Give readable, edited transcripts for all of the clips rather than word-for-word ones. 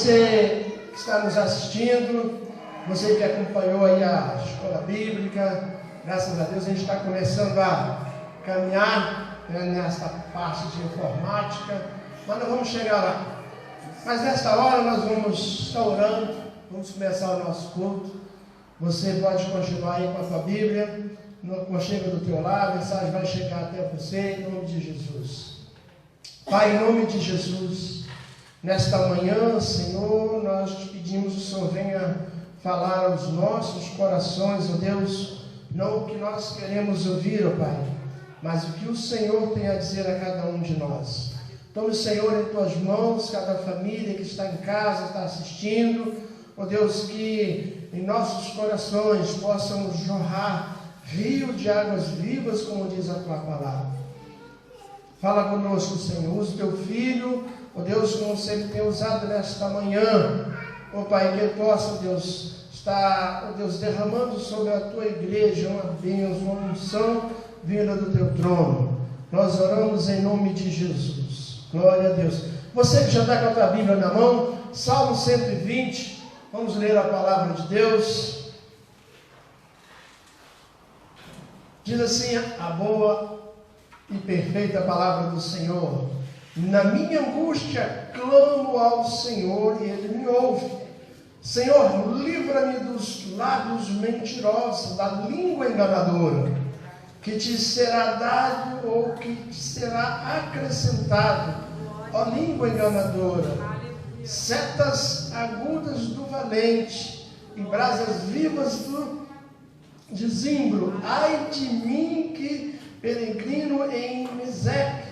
você que está nos assistindo, você que acompanhou aí a escola bíblica, graças a Deus a gente está começando a caminhar nessa parte de informática, mas não vamos chegar lá. Mas nesta hora nós vamos estar orando, vamos começar o nosso culto. Você pode continuar aí com a tua Bíblia, no aconchego do teu lar, a mensagem vai chegar até você, em nome de Jesus. Pai, em nome de Jesus, nesta manhã, Senhor, nós te pedimos que o Senhor venha falar aos nossos corações, ó Deus, não o que nós queremos ouvir, ó Pai, mas o que o Senhor tem a dizer a cada um de nós. Tome, Senhor, em tuas mãos, cada família que está em casa, está assistindo, ó Deus, que em nossos corações possamos jorrar rio de águas vivas, como diz a tua palavra. Fala conosco, Senhor, usa o teu filho, ó Deus, como sempre tem usado nesta manhã, ó Pai, que possa, ó Deus, estar, ó Deus, derramando sobre a tua igreja uma bênção, uma unção vinda do teu trono. Nós oramos em nome de Jesus. Glória a Deus. Você que já está com a tua Bíblia na mão, Salmo 120, vamos ler a palavra de Deus. Diz assim a boa e perfeita palavra do Senhor: na minha angústia clamo ao Senhor e Ele me ouve. Senhor, livra-me dos lábios mentirosos, da língua enganadora, que te será dado ou que te será acrescentado, ó língua enganadora, setas agudas do valente e brasas vivas do de zimbro. Ai de mim que peregrino em Meseque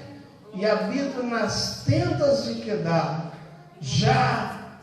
e habito nas tendas de Quedar. Já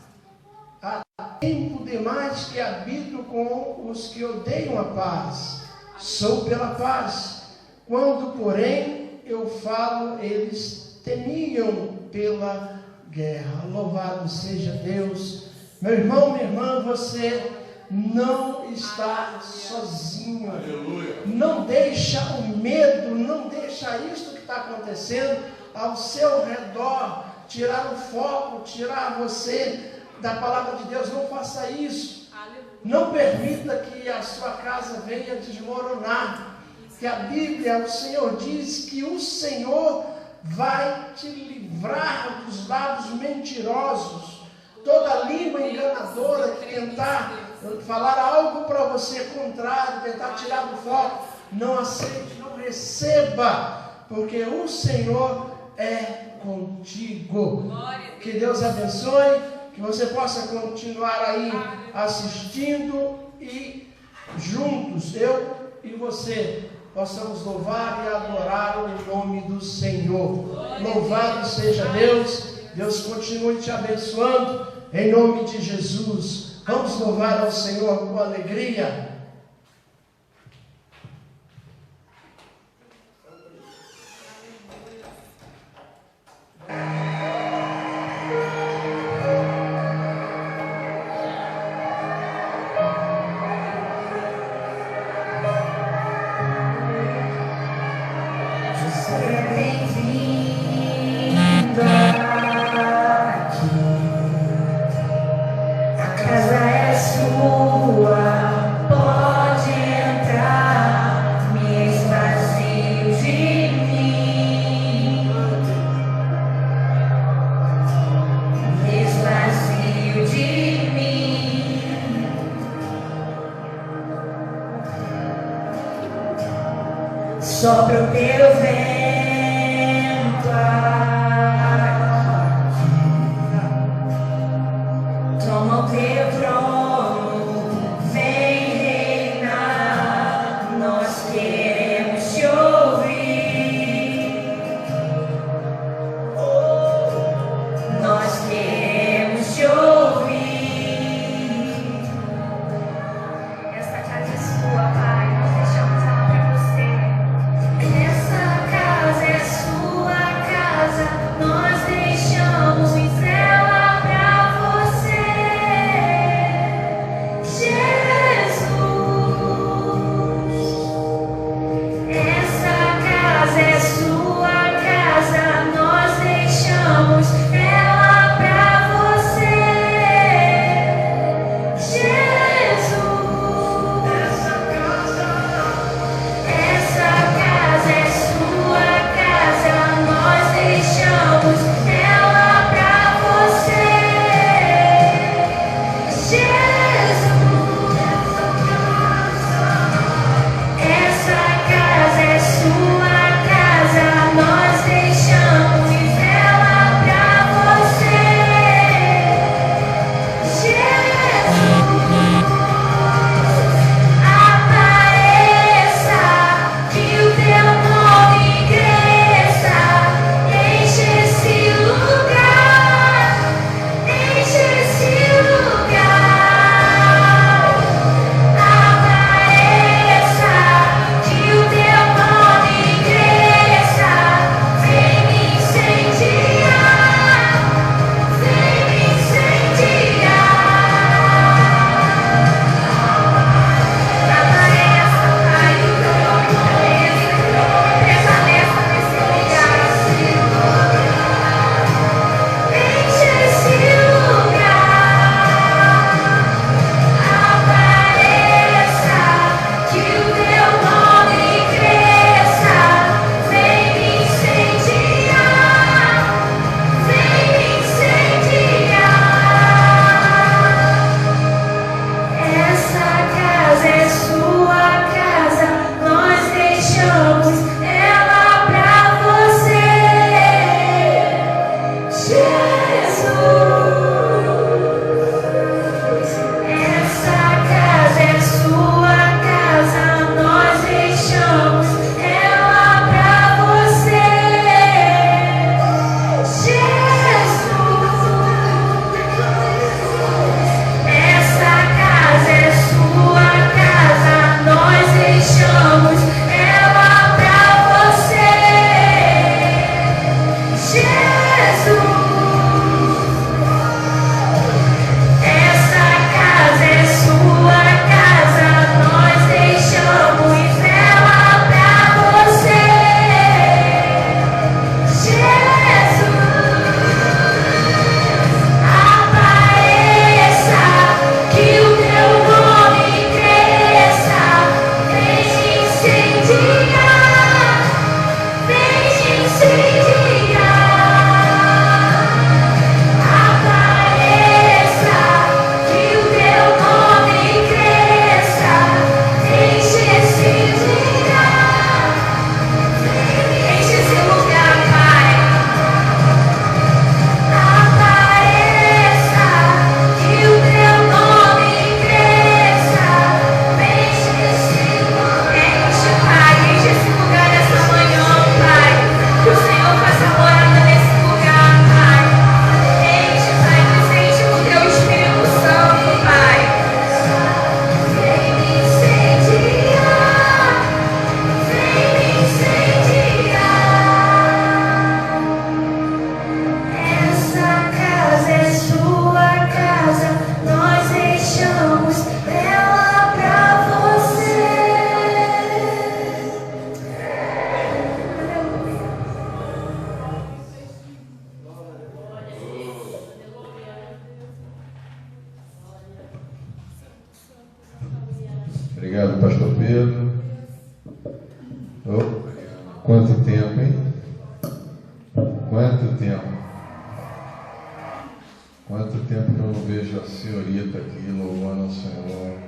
há tempo demais que habito com os que odeiam a paz. Sou pela paz. Quando, porém, eu falo, eles temiam pela guerra. Louvado seja Deus. Meu irmão, minha irmã, você não está sozinho. Aleluia. Não deixa o medo, não deixa isto que está acontecendo ao seu redor tirar o foco, tirar você da palavra de Deus. Não faça isso. Aleluia. Não permita que a sua casa venha desmoronar. Que a Bíblia, o Senhor diz que o Senhor vai te livrar dos lábios mentirosos, toda língua enganadora que tentar falar algo para você contrário, tentar tirar do foco. Não aceite, não receba, porque o Senhor é contigo. Que Deus abençoe, que você possa continuar aí assistindo e juntos, eu e você, possamos louvar e adorar o nome do Senhor. Louvado seja Deus. Deus continue te abençoando em nome de Jesus. Vamos louvar ao Senhor com alegria. Sopra o teu vento aqui, toma o teu trono, vem reinar, nós queremos te ouvir, nós queremos te ouvir. Essa casa é sua, Pai, nós deixamos ela para você. Essa casa Obrigado, pastor Pedro. Oh, quanto tempo, hein? Quanto tempo. Quanto tempo que eu não vejo a senhorita aqui louvando o Senhor.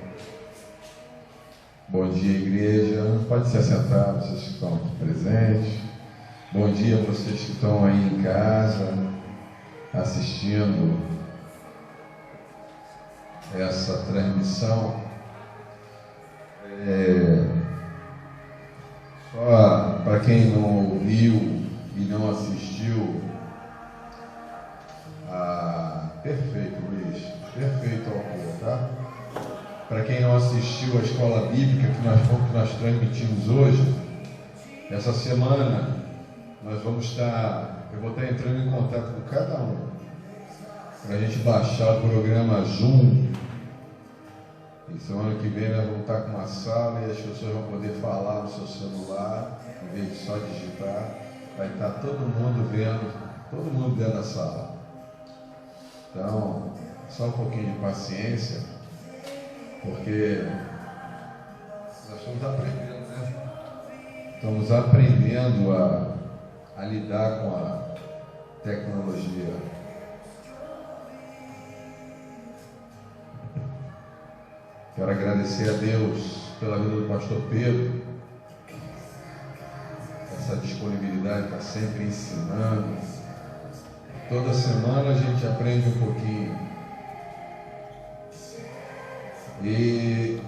Bom dia, igreja. Pode se assentar, vocês que estão aqui presentes. Bom dia a vocês que estão aí em casa, assistindo essa transmissão. Só para quem não ouviu e não assistiu, perfeito, Luiz, perfeito autor, tá? Para quem não assistiu a escola bíblica que nós transmitimos hoje, essa semana eu vou estar entrando em contato com cada um para a gente baixar o programa Zoom. E semana que vem nós vamos estar com uma sala e as pessoas vão poder falar no seu celular, em vez de só digitar. Vai estar todo mundo dentro da sala. Então, só um pouquinho de paciência, porque nós estamos aprendendo, né? Estamos aprendendo a lidar com a tecnologia. Quero agradecer a Deus pela vida do pastor Pedro, essa disponibilidade, está sempre ensinando. Toda semana a gente aprende um pouquinho. E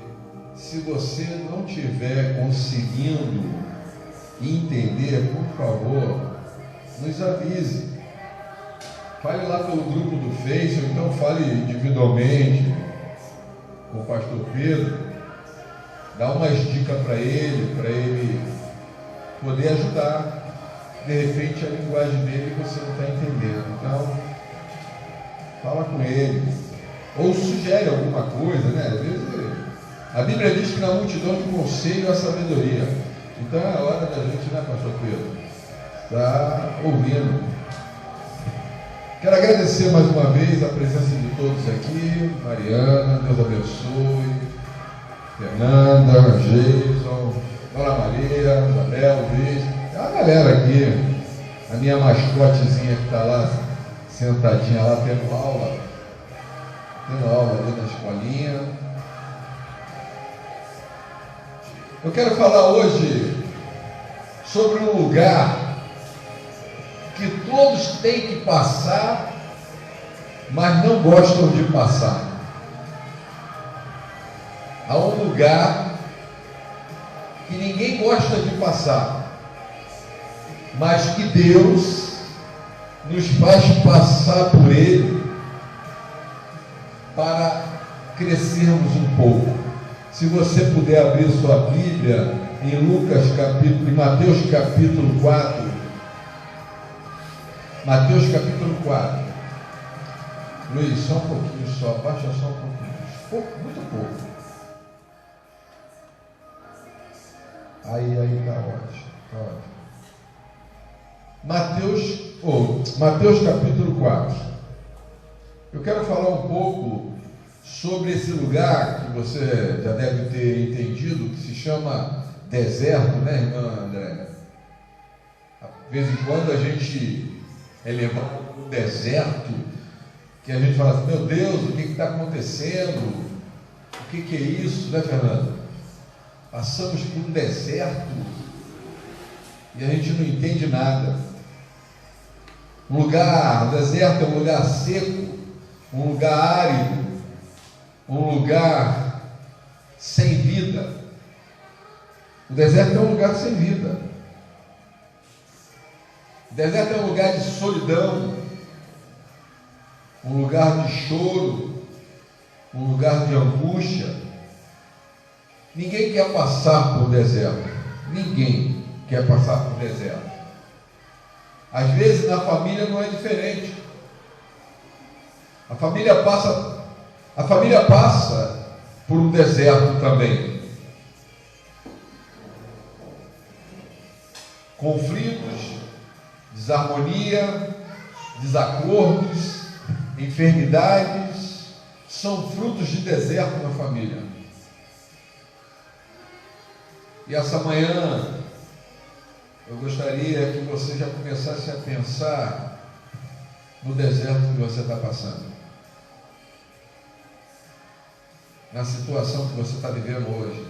se você não estiver conseguindo entender, por favor, nos avise. Fale lá pelo grupo do Face, ou então fale individualmente com o pastor Pedro, dá umas dicas para ele poder ajudar. De repente a linguagem dele você não está entendendo, então fala com ele, ou sugere alguma coisa, né? Às vezes a Bíblia diz que na multidão de conselho há sabedoria, então é a hora da gente, né, pastor Pedro, estar ouvindo. Quero agradecer mais uma vez a presença de todos aqui. Mariana, Deus abençoe. Fernanda, Jason, Dona Maria, Isabel, Luiz. Tem uma galera aqui. A minha mascotezinha que está lá, sentadinha lá, tendo aula ali na escolinha. Eu quero falar hoje sobre um lugar que todos têm que passar, mas não gostam de passar. Há um lugar que ninguém gosta de passar, mas que Deus nos faz passar por ele para crescermos um pouco. Se você puder abrir sua Bíblia em Mateus capítulo 4. Mateus capítulo 4. Luiz, só um pouquinho só, baixa só um pouquinho. Muito pouco. Aí está ótimo. Mateus capítulo 4. Eu quero falar um pouco sobre esse lugar que você já deve ter entendido, que se chama deserto, né, irmã André? De vez em quando a gente é levado para o deserto, que a gente fala assim, meu Deus, o que está acontecendo? O que é isso, né, Fernanda? Passamos por um deserto e a gente não entende nada. O deserto é um lugar seco, um lugar árido, um lugar sem vida. O deserto é um lugar sem vida. O deserto é um lugar de solidão, um lugar de choro, um lugar de angústia. Ninguém quer passar por deserto. Ninguém quer passar por deserto. Às vezes na família não é diferente. A família passa por um deserto também. Conflitos, desarmonia, desacordos, enfermidades são frutos de deserto na família. E essa manhã eu gostaria que você já começasse a pensar no deserto que você está passando, na situação que você está vivendo hoje.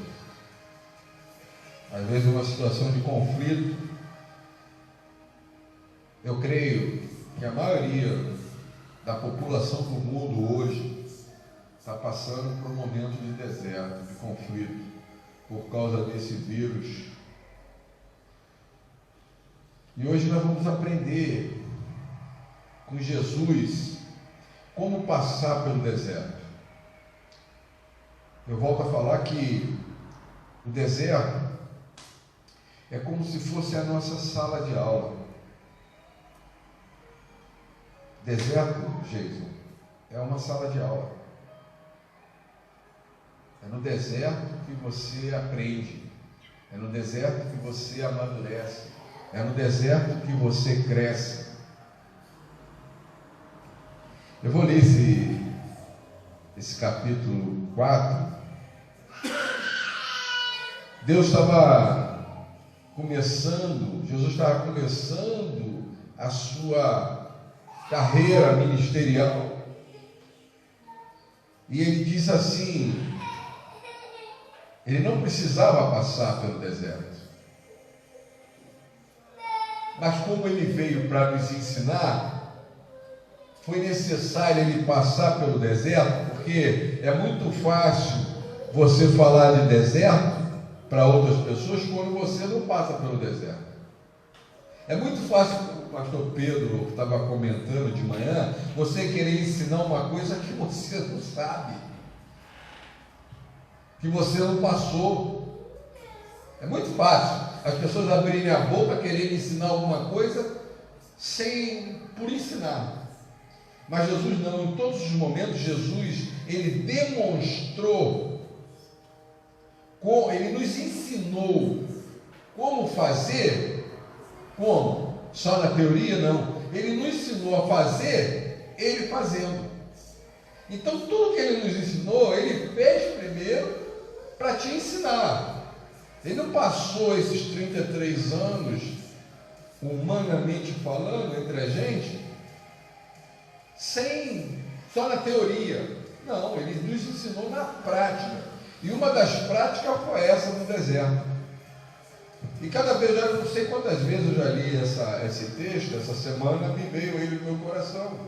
Às vezes uma situação de conflito. Eu creio que a maioria da população do mundo hoje está passando por um momento de deserto, de conflito, por causa desse vírus. E hoje nós vamos aprender com Jesus como passar pelo deserto. Eu volto a falar que o deserto é como se fosse a nossa sala de aula. Deserto, Jason, é uma sala de aula. É no deserto que você aprende. É no deserto que você amadurece. É no deserto que você cresce. Eu vou ler esse capítulo 4. Jesus estava começando a sua carreira ministerial. E ele diz assim, ele não precisava passar pelo deserto. Mas como ele veio para nos ensinar, foi necessário ele passar pelo deserto, porque é muito fácil você falar de deserto para outras pessoas quando você não passa pelo deserto. É muito fácil, o pastor Pedro estava comentando de manhã, você querer ensinar uma coisa que você não sabe, que você não passou. É muito fácil as pessoas abrirem a boca, quererem ensinar alguma coisa por ensinar. Mas Jesus não, em todos os momentos, Jesus, ele demonstrou, ele nos ensinou como fazer, como? Só na teoria? Não. Ele nos ensinou a fazer, ele fazendo. Então, tudo que ele nos ensinou, ele fez primeiro para te ensinar. Ele não passou esses 33 anos, humanamente falando, entre a gente, só na teoria. Não, ele nos ensinou na prática. E uma das práticas foi essa no deserto. E cada vez, já não sei quantas vezes eu já li esse texto, essa semana me veio ele no meu coração.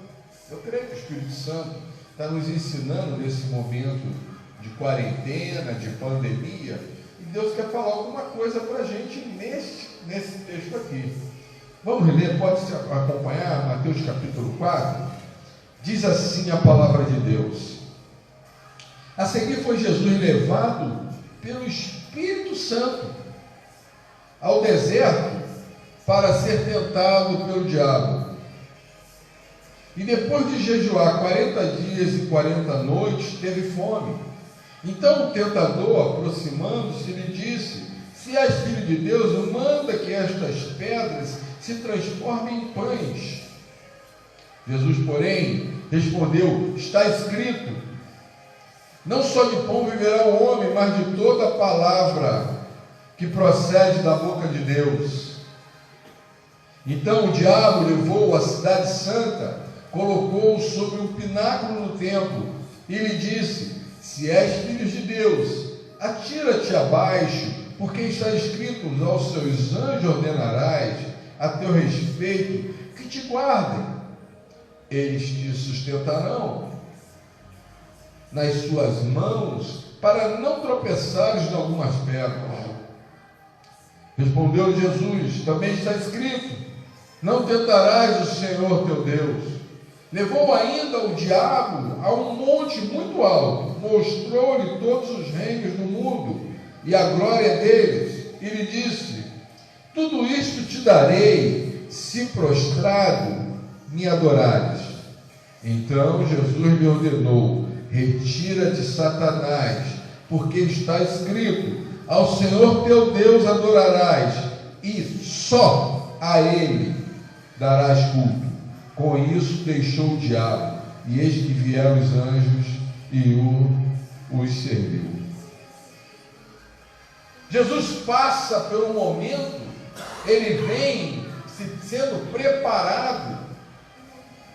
Eu creio que o Espírito Santo está nos ensinando nesse momento de quarentena, de pandemia, e Deus quer falar alguma coisa para a gente nesse texto aqui. Vamos ler, pode se acompanhar, Mateus capítulo 4, diz assim a palavra de Deus. A seguir foi Jesus levado pelo Espírito Santo ao deserto para ser tentado pelo diabo. E depois de jejuar 40 dias e 40 noites, teve fome. Então o tentador, aproximando-se, lhe disse: se és filho de Deus, manda que estas pedras se transformem em pães. Jesus, porém, respondeu: está escrito, não só de pão viverá o homem, mas de toda a palavra que procede da boca de Deus. Então o diabo levou a cidade santa, colocou-o sobre um pináculo no templo e lhe disse: se és filho de Deus, atira-te abaixo, porque está escrito: aos seus anjos ordenarás a teu respeito que te guardem. Eles te sustentarão nas suas mãos, para não tropeçares em algumas pedras. Respondeu Jesus: também está escrito: não tentarás o Senhor teu Deus. Levou ainda o diabo a um monte muito alto, mostrou-lhe todos os reinos do mundo e a glória deles, e lhe disse: tudo isto te darei, se prostrado me adorares. Então Jesus lhe ordenou: retira-te, Satanás, porque está escrito: ao Senhor teu Deus adorarás, e só a Ele darás culto. Com isso deixou o diabo, e eis que vieram os anjos e os serviu. Jesus passa pelo momento, ele vem sendo preparado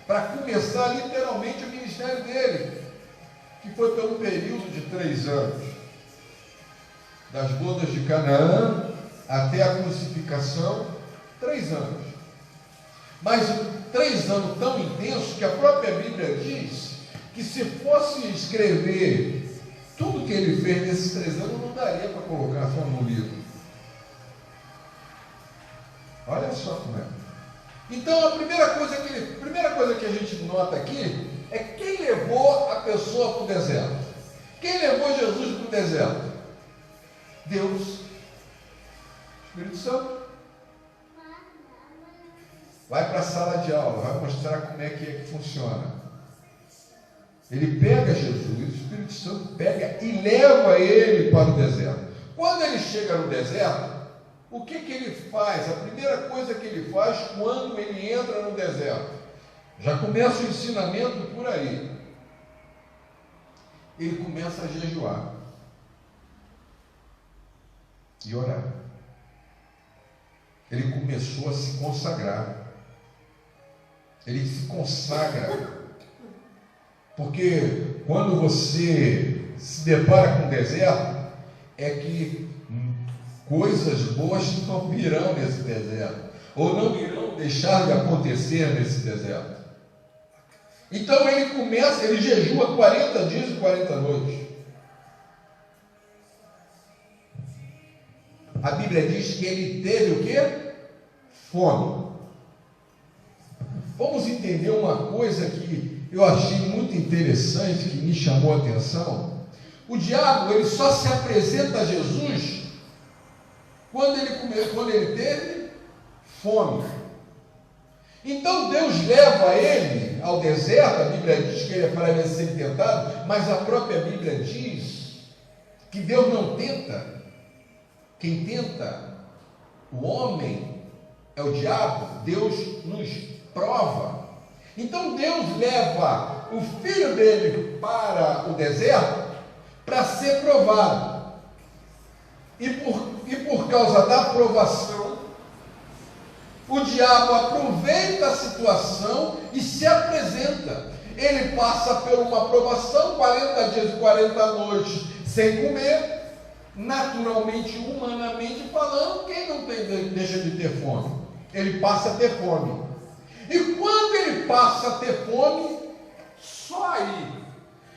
para começar literalmente o ministério dele, que foi pelo período de 3 anos, das bodas de Canaã até a crucificação, 3 anos. Mas 3 anos tão intensos que a própria Bíblia diz que se fosse escrever tudo que ele fez nesses 3 anos, não daria para colocar só no livro. Olha só como é. Então a primeira coisa que a gente nota aqui é quem levou a pessoa para o deserto. Quem levou Jesus para o deserto? Deus. Espírito Santo. Vai para a sala de aula, vai mostrar como é que funciona. Ele pega Jesus, o Espírito Santo pega e leva ele para o deserto. Quando ele chega no deserto, o que ele faz? A primeira coisa que ele faz quando ele entra no deserto, já começa o ensinamento por aí. Ele começa a jejuar e orar. Ele começou a se consagrar. Ele se consagra. Porque quando você se depara com o deserto, é que coisas boas não virão nesse deserto, ou não irão deixar de acontecer nesse deserto. Então ele jejua 40 dias e 40 noites. A Bíblia diz que ele teve o quê? Fome. Vamos entender uma coisa que eu achei muito interessante, que me chamou a atenção. O diabo, ele só se apresenta a Jesus quando ele teve fome. Então Deus leva ele ao deserto. A Bíblia diz que ele é para ser tentado, mas a própria Bíblia diz que Deus não tenta. Quem tenta o homem é o diabo. Deus nos prova. Então Deus leva o filho dele para o deserto para ser provado. E por causa da provação, o diabo aproveita a situação e se apresenta. Ele passa por uma provação, 40 dias e 40 noites sem comer. Naturalmente, humanamente falando, quem não deixa de ter fome? Ele passa a ter fome. E quando ele passa a ter fome, só aí,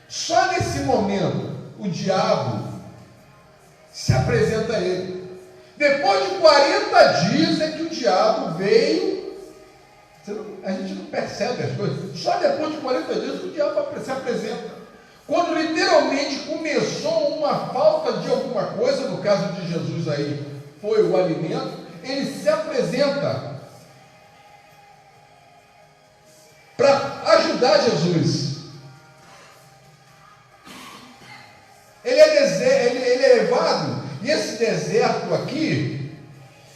só nesse momento, o diabo se apresenta a ele. Depois de 40 dias é que o diabo veio. A gente não percebe as coisas. Só depois de 40 dias que o diabo se apresenta. Quando literalmente começou uma falta de alguma coisa, no caso de Jesus aí, foi o alimento, ele se apresenta para ajudar Jesus. Ele é levado, e esse deserto aqui,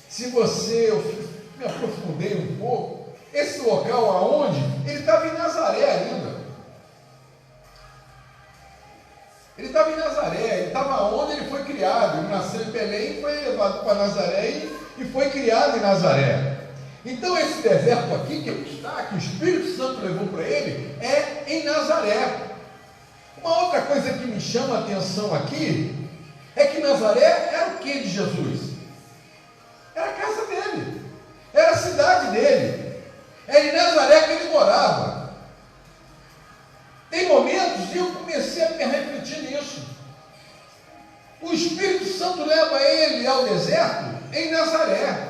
se eu me aprofundei um pouco, esse local aonde, ele estava em Nazaré ainda. Ele estava em Nazaré, ele estava onde ele foi criado. Ele nasceu em Belém, foi levado para Nazaré e foi criado em Nazaré. Então esse deserto aqui, que está, que o Espírito Santo levou para ele, é em Nazaré. Uma outra coisa que me chama a atenção aqui, é que Nazaré era o que de Jesus? Era a casa dele, era a cidade dele, era em Nazaré que ele morava. Tem momentos, e eu comecei a me refletir nisso, o Espírito Santo leva ele ao deserto em Nazaré,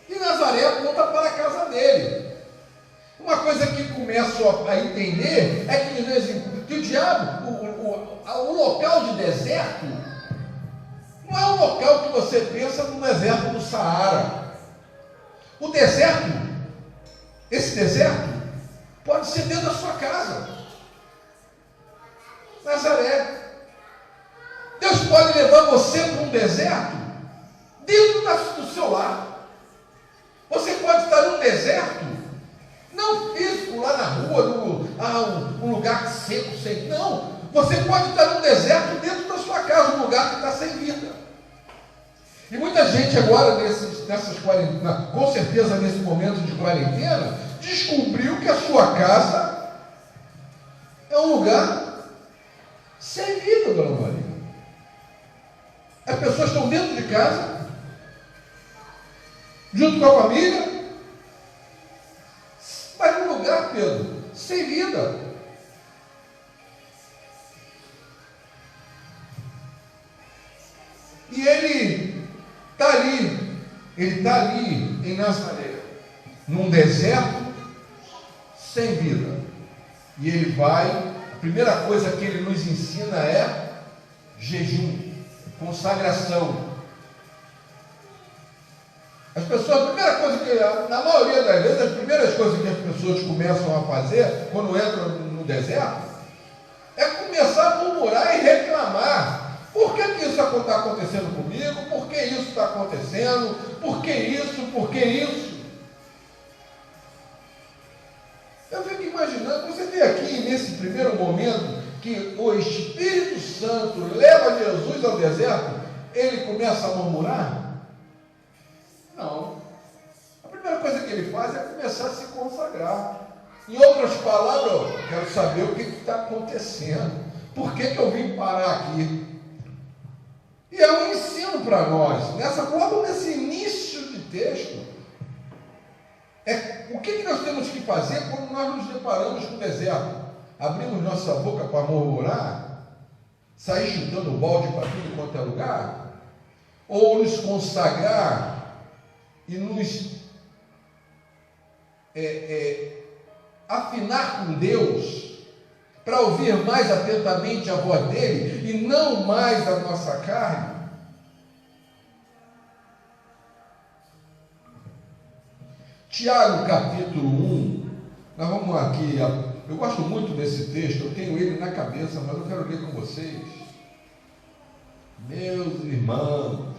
e Nazaré aponta para a casa dele. Uma coisa que começo a entender é que o diabo, o local de deserto, não é um local que você pensa no deserto do Saara. O deserto, esse deserto, pode ser dentro da sua casa. Nazaré. Deus pode levar você para um deserto dentro do seu lar. Você pode estar num deserto, não físico, lá na rua, um lugar seco, sem. Não. Você pode estar num deserto dentro da sua casa, um lugar que está sem vida. E muita gente agora, nessas quarentenas, com certeza nesse momento de quarentena, descobriu que a sua casa é um lugar sem vida, dona Maria. As pessoas estão dentro de casa, junto com a família, mas num lugar, Pedro, sem vida. E ele está ali em Nazaré, num deserto, sem vida. E ele vai, a primeira coisa que ele nos ensina é jejum, consagração. As pessoas, a primeira coisa que, na maioria das vezes, as primeiras coisas que as pessoas começam a fazer, quando entram no deserto, é começar a murmurar e reclamar. Por que isso está acontecendo comigo? Por que isso está acontecendo? Por que isso? Por que isso? Eu fico imaginando, você vê aqui nesse primeiro momento que o Espírito Santo leva Jesus ao deserto, ele começa a murmurar? Não. A primeira coisa que ele faz é começar a se consagrar. Em outras palavras, eu quero saber o que está acontecendo. Por que eu vim parar aqui? E é um ensino para nós, logo nesse início de texto, o que nós temos que fazer quando nós nos deparamos com o deserto? Abrimos nossa boca para murmurar? Sair chutando o balde para tudo quanto é lugar? Ou nos consagrar e nos afinar com Deus, para ouvir mais atentamente a voz dele e não mais a nossa carne? Tiago capítulo 1, nós vamos aqui, eu gosto muito desse texto, eu tenho ele na cabeça, mas eu quero ler com vocês. Meus irmãos,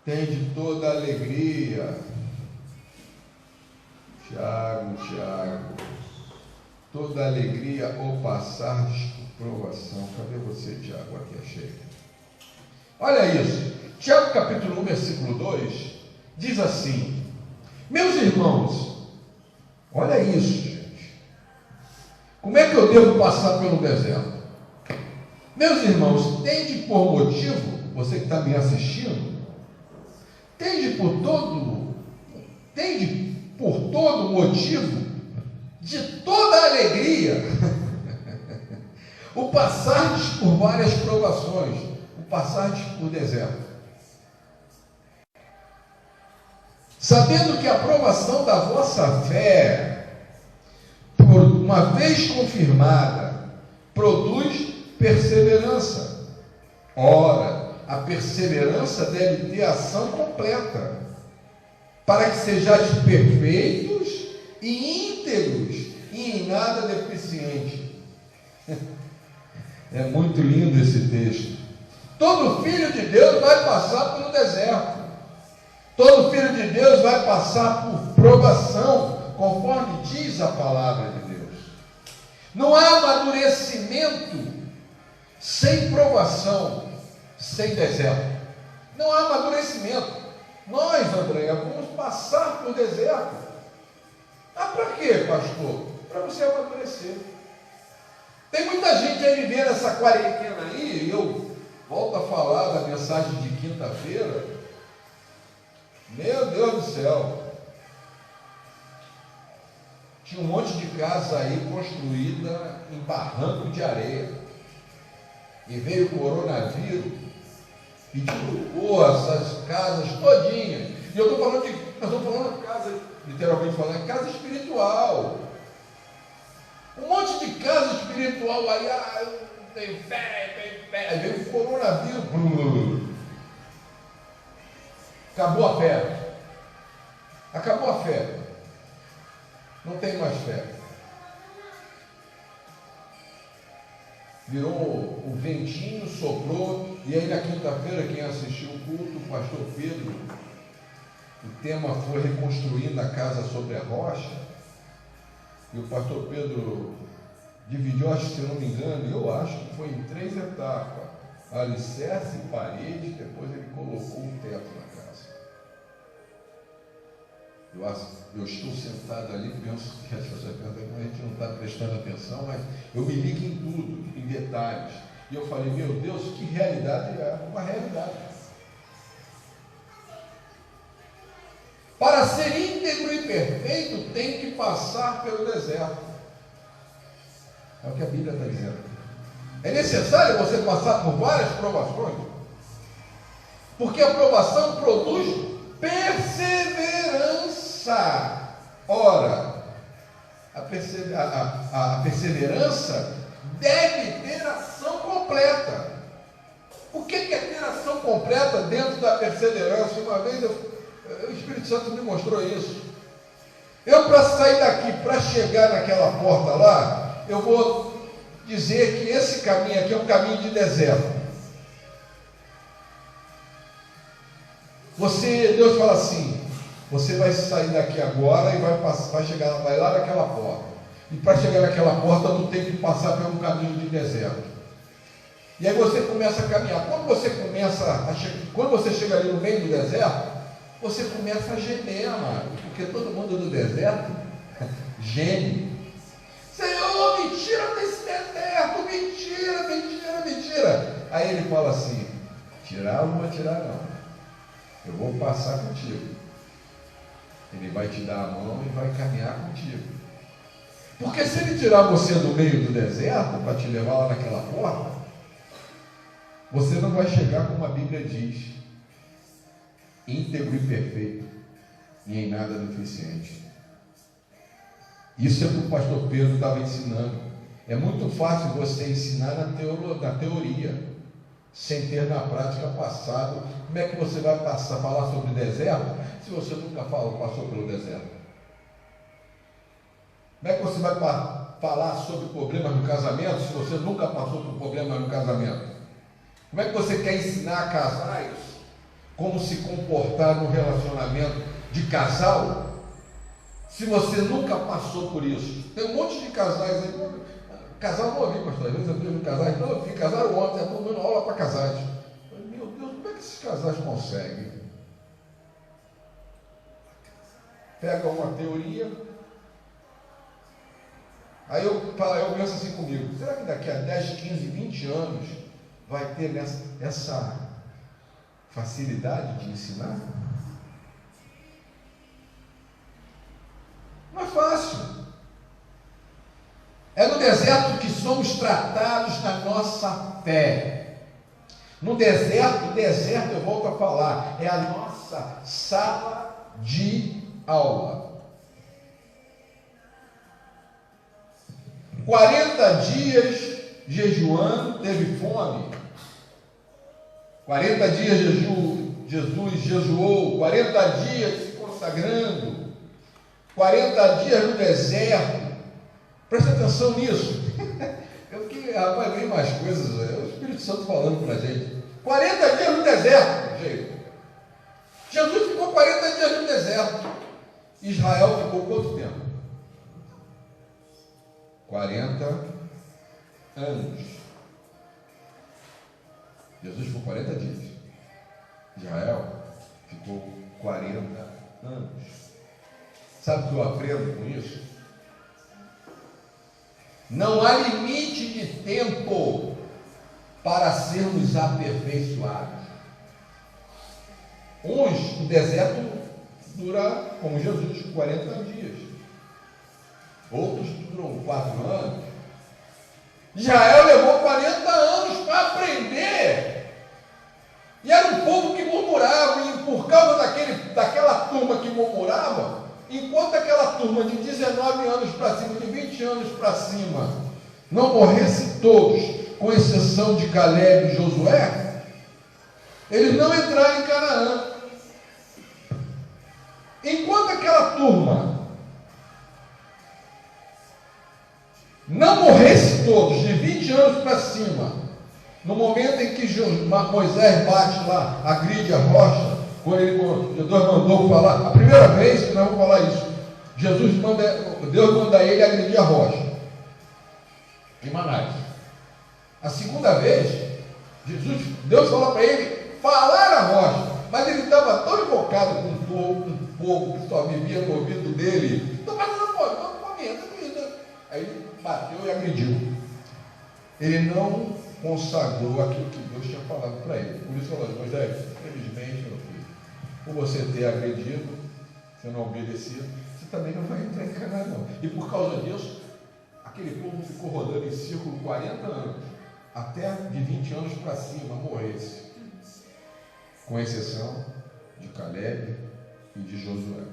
tende toda a alegria. Tiago, toda alegria ou passardes por provação. Cadê você, Tiago? Aqui achei. Olha isso. Tiago capítulo 1, versículo 2, diz assim: meus irmãos, olha isso, gente. Como é que eu devo passar pelo deserto? Meus irmãos, tende por motivo, você que está me assistindo, tende por todo motivo de toda alegria o passardes por várias provações, o passardes por deserto, sabendo que a provação da vossa fé, por uma vez confirmada, produz perseverança. Ora, a perseverança deve ter ação completa, para que sejais perfeitos e íntegros e em nada deficiente. É muito lindo esse texto. Todo filho de Deus vai passar pelo deserto. Todo filho de Deus vai passar por provação, conforme diz a palavra de Deus. Não há amadurecimento sem provação, sem deserto. Não há amadurecimento. Nós, Andréia, vamos passar por deserto. Ah, para quê, pastor? Para você amadurecer. Tem muita gente aí vivendo essa quarentena aí, e eu volto a falar da mensagem de quinta-feira. Meu Deus do céu, tinha um monte de casa aí construída em barranco de areia, e veio o coronavírus e derrubou essas casas todinhas. E eu estou falando nós estamos falando de casa, literalmente falando, casa espiritual. Um monte de casa espiritual aí, tem fé, aí veio o coronavírus. Acabou a fé. Acabou a fé. Não tem mais fé. Virou o ventinho, soprou. E aí na quinta-feira, quem assistiu o culto, o pastor Pedro, o tema foi reconstruindo a casa sobre a rocha. E o pastor Pedro dividiu eu acho, se eu não me engano, eu acho que foi em 3 etapas. Alicerce, parede, depois ele colocou um teto na casa. Eu estou sentado ali, penso que as pessoas pensam que a gente não está prestando atenção, mas eu me ligo em tudo, em detalhes. E eu falei, meu Deus, que realidade é uma realidade. Para ser íntegro e perfeito, tem que passar pelo deserto. É o que a Bíblia está dizendo. É necessário você passar por várias provações, porque a provação produz perseverança. Ora, a perseverança deve ter ação completa. O que é ter ação completa dentro da perseverança? Uma vez o Espírito Santo me mostrou isso. Eu, para sair daqui, para chegar naquela porta lá, eu vou dizer que esse caminho aqui é um caminho de deserto. Deus fala assim, você vai sair daqui agora e vai lá naquela porta. E para chegar naquela porta, não tem que passar por um caminho de deserto. E aí você começa a caminhar. Quando você chega ali no meio do deserto, você começa a gemer, amado, porque todo mundo do deserto geme. Senhor, me tira desse deserto, me tira. Aí ele fala assim, tirar eu não vou tirar não, eu vou passar contigo. Ele vai te dar a mão e vai caminhar contigo. Porque se ele tirar você do meio do deserto, para te levar lá naquela porta, você não vai chegar como a Bíblia diz, íntegro e perfeito, e em nada deficiente. Isso é o que o pastor Pedro estava ensinando. É muito fácil você ensinar na teoria, sem ter na prática passado. Como é que você vai falar sobre deserto, se você nunca passou pelo deserto? Como é que você vai falar sobre problemas no casamento, se você nunca passou por problemas no casamento? Como é que você quer ensinar casais como se comportar no relacionamento de casal, se você nunca passou por isso? Tem um monte de casais aí, casal não ouvi, pastor, às vezes eu vejo casais, não ouvi, casaram ontem, estou dando aula para casais. Meu Deus, como é que esses casais conseguem? Pega uma teoria, aí eu penso assim comigo, será que daqui a 10, 15, 20 anos vai ter essa facilidade de ensinar? Não é fácil. É no deserto que somos tratados na nossa fé. No deserto, eu volto a falar, é a nossa sala de aula. 40 dias jejuando, teve fome. 40 dias Jesus jejuou, 40 dias se consagrando, 40 dias no deserto. Presta atenção nisso. Rapaz, vem mais coisas, é o Espírito Santo falando para a gente. 40 dias no deserto, gente. Jesus ficou 40 dias no deserto. Israel ficou quanto tempo? 40 anos. Jesus ficou 40 dias. Israel ficou 40 anos. Sabe o que eu aprendo com isso? Não há limite de tempo para sermos aperfeiçoados. Uns, o deserto dura, como Jesus, 40 dias. Outros duram 4 anos. Israel levou 40 anos para aprender. E era um povo que murmurava, e por causa daquela turma que murmurava, enquanto aquela turma de 19 anos para cima, de 20 anos para cima, não morresse todos, com exceção de Caleb e Josué, eles não entraram em Canaã. Enquanto aquela turma não morresse todos, de 20 anos para cima, no momento em que Moisés bate lá, agride a rocha, quando Deus mandou falar, a primeira vez que nós vamos falar isso, Deus manda ele agredir a rocha. em Manaus. A segunda vez, Deus falou para ele falar a voz, mas ele estava tão invocado com um povo que só vivia no ouvido dele. Então, mas não pode, não comenta. Aí ele bateu e agrediu. Ele não consagrou aquilo que Deus tinha falado para ele. Por isso falou: Moisés, infelizmente, meu filho, por você ter agredido, você não obedecido, você também não vai entrar em Canaã, não. E por causa disso, aquele povo ficou rodando em círculo 40 anos, até de 20 anos para cima morresse, com exceção de Caleb e de Josué.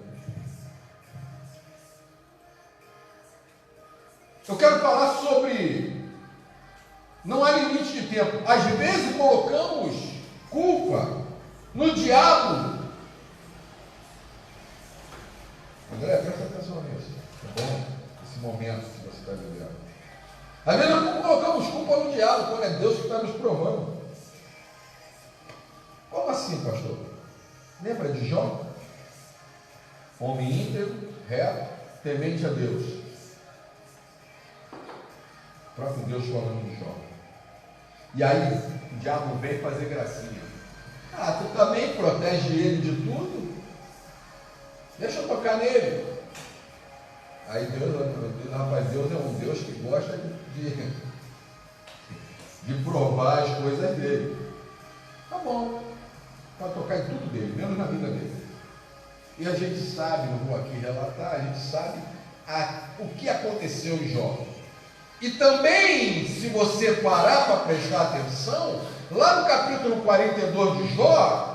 Eu quero falar sobre não há limite de tempo. Às vezes colocamos culpa no diabo. André, presta atenção nisso, tá bom? Esse momento que você está vivendo. Às vezes nós colocamos culpa no diabo, quando é Deus que está nos provando. Como assim, pastor? Lembra de Jó? Homem íntegro, reto, temente a Deus. O próprio Deus falando de Jó. E aí, o diabo vem fazer gracinha. Ah, tu também protege ele de tudo? Deixa eu tocar nele. Aí Deus é um Deus que gosta de provar as coisas dele. Tá bom, pode tocar em tudo dele, menos na vida dele. E a gente sabe, não vou aqui relatar, a gente sabe o que aconteceu em Jó. E também, se você parar para prestar atenção, lá no capítulo 42 de Jó,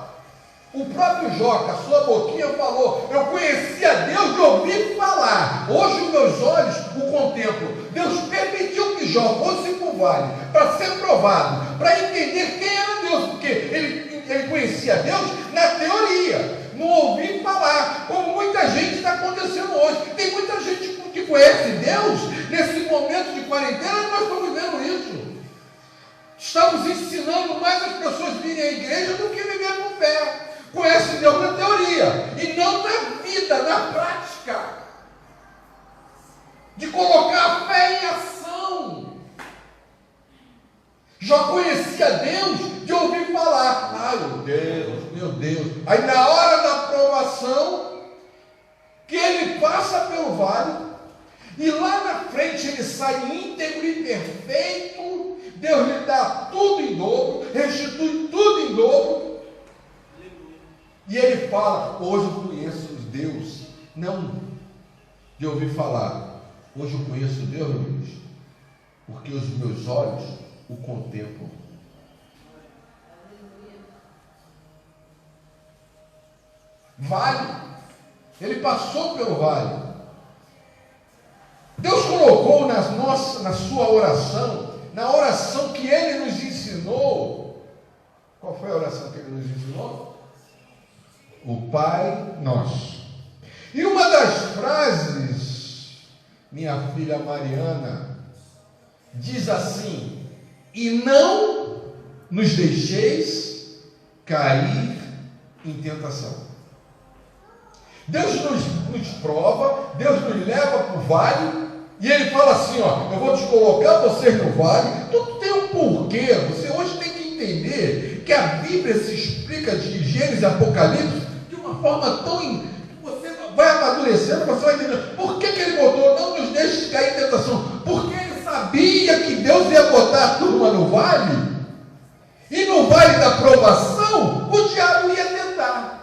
o próprio Jó, com a sua boquinha, falou: eu conheci a Deus de ouvir falar, hoje os meus olhos o contemplam. Deus permitiu que Jó fosse para o vale, para ser provado, para entender quem era Deus, porque ele conhecia Deus na teoria, no ouvir falar, como muita gente está acontecendo hoje. Tem muita gente que conhece Deus, nesse momento de quarentena, nós estamos vivendo isso. Estamos ensinando mais as pessoas virem à igreja do que viver com fé. Conhece Deus na teoria e não na vida, na prática, de colocar a fé em ação. Já conhecia Deus de ouvir falar. Ai, meu Deus. Aí na hora da aprovação, que ele passa pelo vale, e lá na frente ele sai íntegro e perfeito, Deus lhe dá tudo em dobro, restitui tudo em dobro. E ele fala: hoje eu conheço Deus, não de ouvir falar. Hoje eu conheço Deus, Luiz, porque os meus olhos o contemplam. Vale, ele passou pelo vale. Deus colocou na sua oração, na oração que ele nos ensinou. Qual foi a oração que ele nos ensinou? O Pai Nosso. E uma das frases, minha filha Mariana, diz assim: e não nos deixeis cair em tentação. Deus nos prova, Deus nos leva para o vale, e ele fala assim: ó, eu vou te colocar vocês no vale. Tudo tem um porquê. Você hoje tem que entender que a Bíblia se explica de Gênesis e Apocalipse de uma forma tão que você vai amadurecendo, você vai entender por que ele botou não nos deixe cair em tentação. Porque ele sabia que Deus ia botar a turma no vale, e no vale da provação o diabo ia tentar.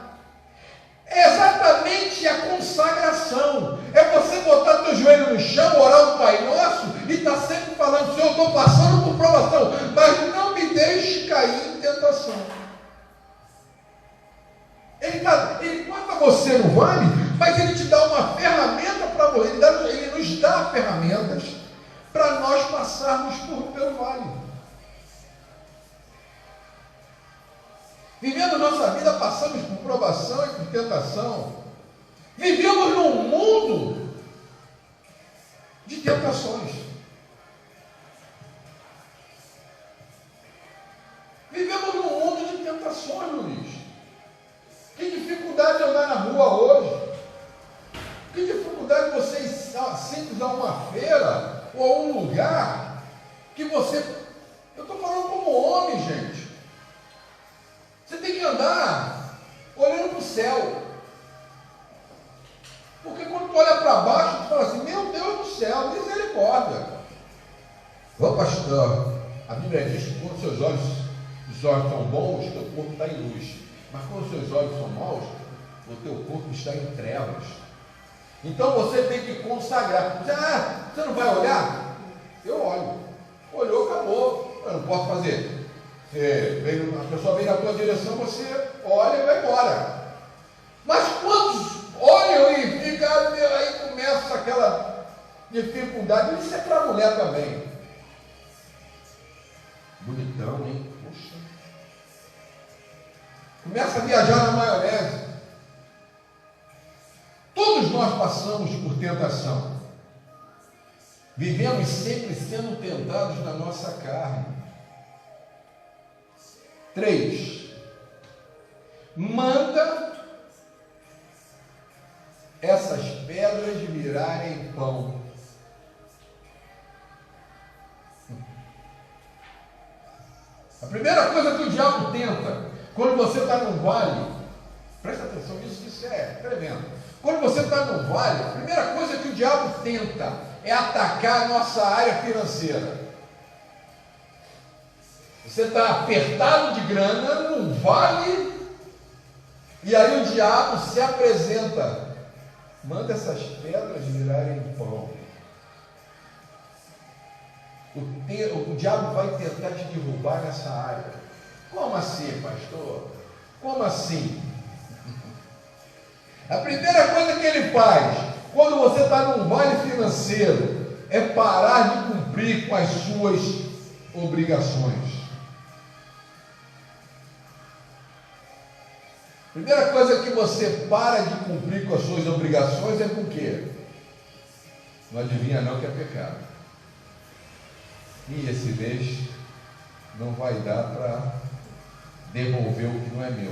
É exatamente a consagração. É você botar teu joelho no chão, orar o Pai Nosso e estar sempre falando: Senhor, eu estou passando por provação, mas não me deixe cair em tentação. Ele bota você no vale, mas ele te dá uma ferramenta para você. Ele nos dá ferramentas para nós passarmos pelo vale. Vivendo nossa vida, passamos por provação e por tentação. Vivemos num mundo de tentações. Vivemos num mundo de tentações, Luiz. Que dificuldade de andar na rua hoje. Que dificuldade de você ir simples a uma feira ou a um lugar que você... Eu estou falando como homem, gente. Você tem que andar olhando para o céu. Porque quando tu olha para baixo, tu fala assim, meu Deus do céu, misericórdia. Ô pastor, a Bíblia diz que quando seus olhos são bons, o teu corpo está em luz. Mas quando seus olhos são maus, o teu corpo está em trevas. Então você tem que consagrar. Você não vai olhar? Eu olho. Olhou, acabou. Eu não posso fazer. A pessoa vem na tua direção, você olha e vai embora. Mas quantos olham e ficam, aí começa aquela dificuldade. Isso é para mulher também. Bonitão, hein? Puxa. Começa a viajar na maionese. Todos nós passamos por tentação. Vivemos sempre sendo tentados na nossa carne. 3. Manda essas pedras virarem pão. A primeira coisa que o diabo tenta, quando você está num vale, presta atenção, isso é tremendo. Quando você está num vale, a primeira coisa que o diabo tenta é atacar a nossa área financeira. Você está apertado de grana num vale, e aí o diabo se apresenta. Manda essas pedras virarem pão. O diabo vai tentar te derrubar nessa área. Como assim, pastor? Como assim? A primeira coisa que ele faz, quando você está num vale financeiro, é parar de cumprir com as suas obrigações. Primeira coisa que você para de cumprir com as suas obrigações é com o quê? Não adivinha não que é pecado. E esse mês não vai dar para devolver o que não é meu.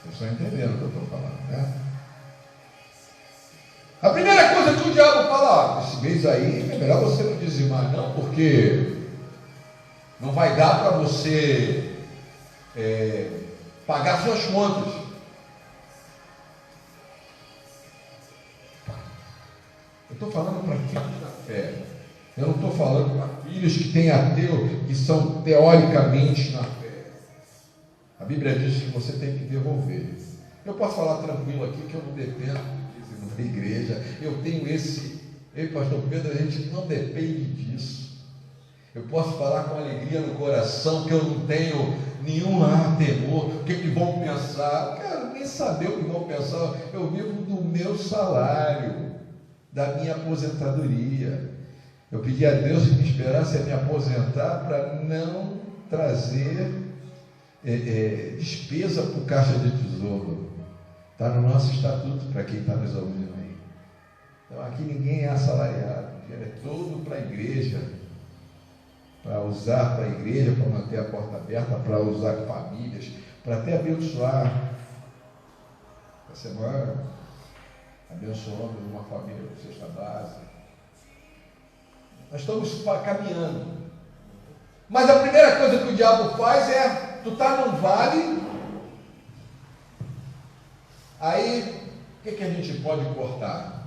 Vocês estão entendendo o que eu estou falando, né? A primeira coisa que o diabo fala, esse mês aí é melhor você não dizimar não, porque não vai dar para você pagar suas contas. Eu estou falando para filhos da fé. Eu não estou falando para filhos que têm ateu, que são teoricamente na fé. A Bíblia diz que você tem que devolver. Eu posso falar tranquilo aqui que eu não dependo da igreja. Eu tenho esse... Eu e pastor Pedro, a gente não depende disso. Eu posso falar com alegria no coração que eu não tenho nenhum temor. O que vão pensar? Cara, nem saber o que vão pensar. Eu vivo do meu salário, da minha aposentadoria. Eu pedi a Deus que me esperasse a me aposentar para não trazer despesa para o caixa de tesouro. Está no nosso estatuto para quem está nos ouvindo aí. Então aqui ninguém é assalariado, é todo para a igreja, para usar para a igreja, para manter a porta aberta, para usar com famílias, para até abençoar. Essa semana abençoamos uma família com cesta básica. Nós estamos caminhando. Mas a primeira coisa que o diabo faz é, tu está num vale, aí o que a gente pode cortar?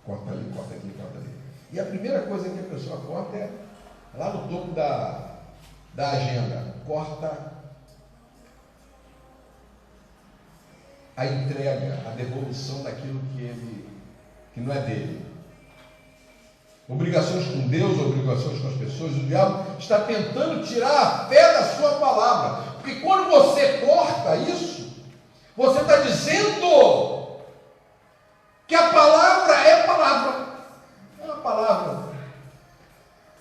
Corta ali, corta aqui, corta ali. E a primeira coisa que a pessoa corta é lá no topo da agenda, corta a entrega, a devolução daquilo que não é dele. Obrigações com Deus, obrigações com as pessoas. O diabo está tentando tirar a fé da sua palavra, porque quando você corta isso, você está dizendo que a palavra é palavra. É uma palavra.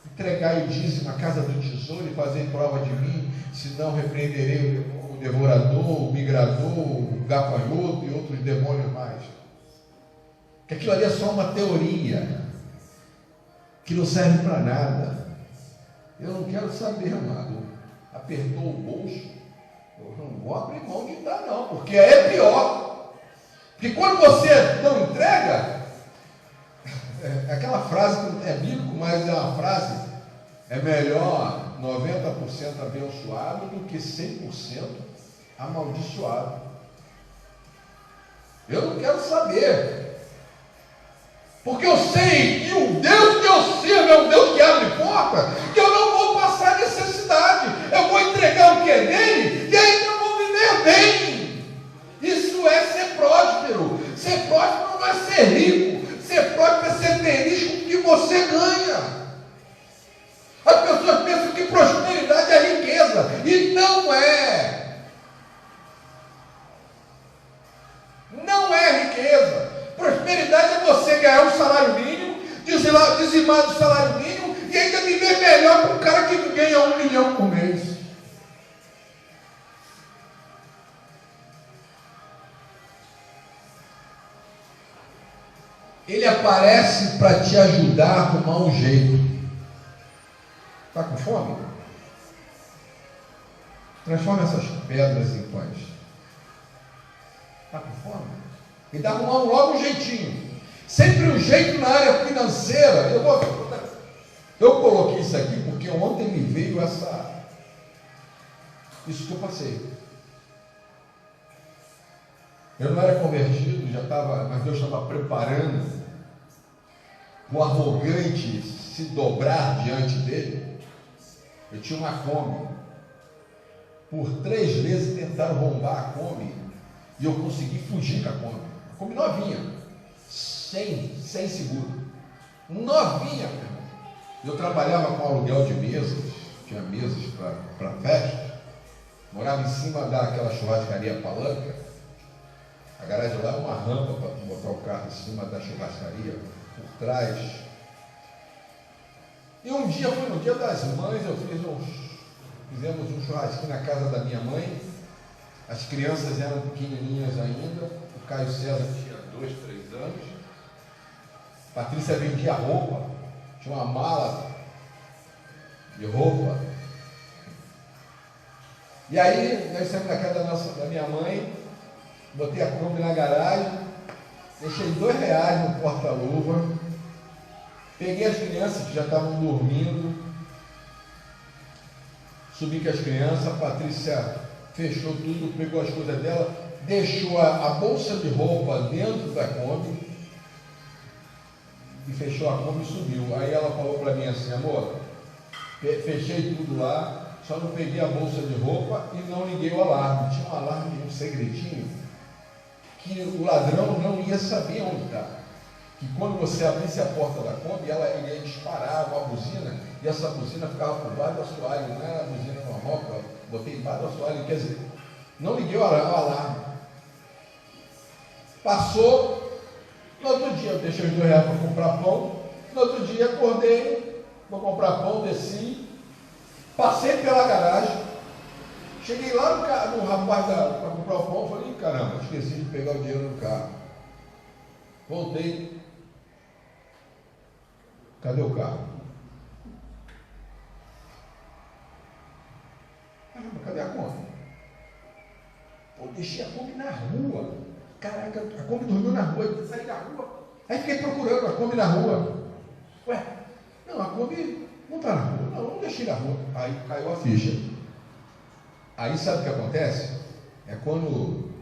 Entregai o dízimo à casa do tesouro e fazer prova de mim, senão repreenderei o devorador, o migrador, o gafanhoto e outros demônios mais. Que aquilo ali é só uma teoria que não serve para nada. Eu não quero saber, amado. Apertou o bolso, eu não vou abrir mão de dar não, porque é pior. Porque quando você não entrega, aquela frase que é bíblico, mas é uma frase, é melhor 90% abençoado do que 100% amaldiçoado. Eu não quero saber, porque eu sei que o Deus que eu sirvo é um Deus que abre porta, que eu não vou passar necessidade, eu vou entregar o que é dele e ainda vou viver bem. Isso é ser próspero. Ser próspero não é ser rico, ser próspero é ser feliz com o que você ganha. As pessoas pensam que prosperidade é riqueza, e não é. Não é riqueza. Prosperidade é você ganhar um salário mínimo, dizimar do salário mínimo e ainda viver melhor que um cara que ganha 1 milhão por mês. Ele aparece para te ajudar a arrumar um jeito. Está com fome? Transforma essas pedras em pães. Está com fome? E dá logo um jeitinho. Sempre um jeito na área financeira. Eu coloquei isso aqui porque ontem me veio isso que eu passei. Eu não era convertido, mas Deus estava preparando o arrogante se dobrar diante dele. Eu tinha uma Kombi. Por 3 vezes tentaram roubar a Kombi e eu consegui fugir com a Kombi. A Kombi novinha, sem seguro, novinha, meu irmão. Eu trabalhava com aluguel de mesas, tinha mesas para festa, morava em cima daquela churrascaria Palanca. A garagem lá é uma rampa para botar o carro em cima da churrascaria, por trás. E um dia, foi no dia das mães, fizemos um churrasquinho na casa da minha mãe. As crianças eram pequenininhas ainda. O Caio César tinha 2, 3 anos. Patrícia vendia roupa, tinha uma mala de roupa. E aí, nós saímos da casa da minha mãe, botei a Kombi na garagem, deixei R$2 no porta-luva, peguei as crianças que já estavam dormindo, subi com as crianças, a Patrícia fechou tudo, pegou as coisas dela, deixou a bolsa de roupa dentro da Kombi e fechou a Kombi e subiu. Aí ela falou para mim assim: amor, fechei tudo lá, só não peguei a bolsa de roupa e não liguei o alarme. Tinha um alarme, um segredinho, que o ladrão não ia saber onde está. Que quando você abrisse a porta da Kombi, ele ia disparar uma buzina, e essa buzina ficava por baixo do assoalho, não era a buzina normal, eu botei embaixo do assoalho, quer dizer, não liguei o alarme. Passou, no outro dia eu deixei os R$2 para comprar pão, no outro dia acordei, vou comprar pão, desci, passei pela garagem, cheguei lá no rapaz para comprar o pão, falei: caramba, esqueci de pegar o dinheiro no carro. Voltei. Cadê o carro? Caramba, cadê a Kombi? Pô, deixei a Kombi na rua. Caraca, a Kombi dormiu na rua, eu saí da rua. Aí fiquei procurando a Kombi na rua. Ué, não, a Kombi não está na rua. Não deixei na rua. Aí caiu a ficha. Aí sabe o que acontece? É quando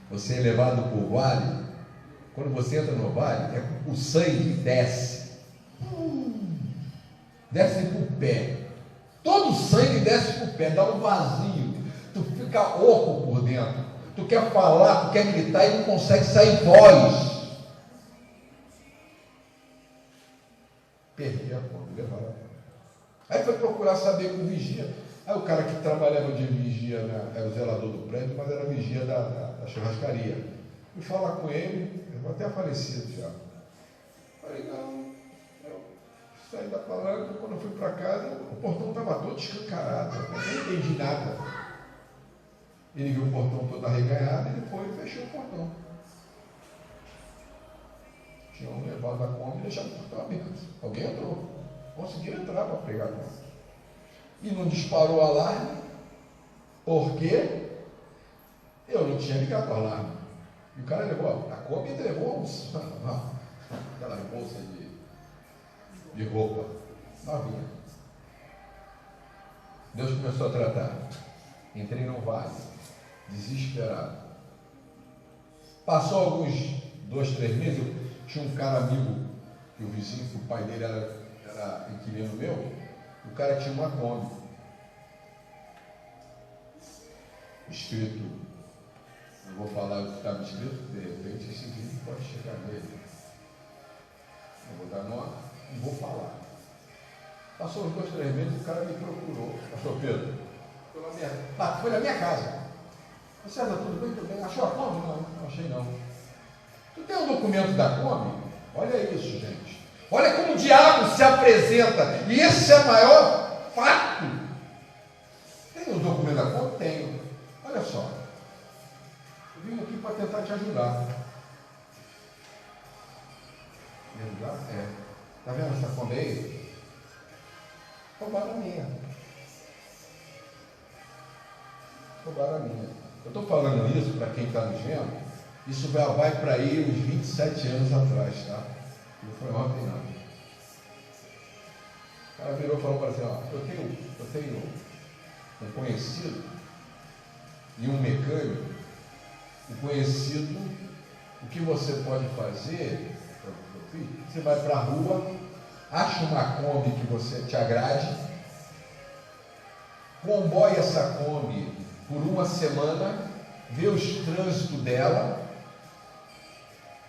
você é levado por vale, quando você entra no vale, o sangue desce. Desce para o pé. Todo o sangue desce para o pé, dá um vazio. Tu fica oco por dentro. Tu quer falar, tu quer gritar e não consegue sair voz. Perdi a conta, levaram. Aí foi procurar saber com o vigia. Aí o cara que trabalhava de vigia, era o zelador do prédio, mas era vigia da churrascaria. Fui falar com ele, ele até falecido já. Falei: não, eu saí da palanca, quando eu fui para casa, o portão estava todo escancarado, eu nem entendi nada. Ele viu o portão todo arreganhado, ele foi e fechou o portão. Tinham levado a Kombi e deixado o portão aberto. Alguém entrou, conseguiram entrar para pegar a Kombi. E não disparou o alarme, porque eu não tinha ligado o alarme. E o cara levou, a Kombi levou aquela bolsa de roupa. Novinha. Deus começou a tratar. Entrei no vale, desesperado. Passou alguns 2, 3 meses, eu tinha um cara amigo, que o vizinho, que o pai dele era inquilino meu, o cara tinha uma Kombi. Escrito, não vou falar o que estava escrito, de repente esse vídeo pode chegar nele. Não vou dar nome, não vou falar. Passou uns 2, 3 meses, o cara me procurou. Pastor Pedro, foi na minha casa. César, tudo bem? Tudo bem? Achou a Kombi? Não achei não. Tu tem um documento da Kombi? Olha isso, gente. Olha como o diabo se apresenta. E esse é o maior fato. Tem um documento da Kombi? Tenho. Olha só. Eu vim aqui para tentar te ajudar. Me ajudar? É. Está vendo essa Kombi aí? Roubaram a minha. Roubaram a minha. Eu estou falando isso para quem está nos vendo. Isso vai para aí uns 27 anos atrás, tá? Não foi ontem, não. O cara virou e falou para assim, ó, eu tenho um conhecido e um mecânico. O conhecido, o que você pode fazer, você vai para a rua, acha uma Kombi que você te agrade, comboia essa Kombi por uma semana, vê os trânsitos dela,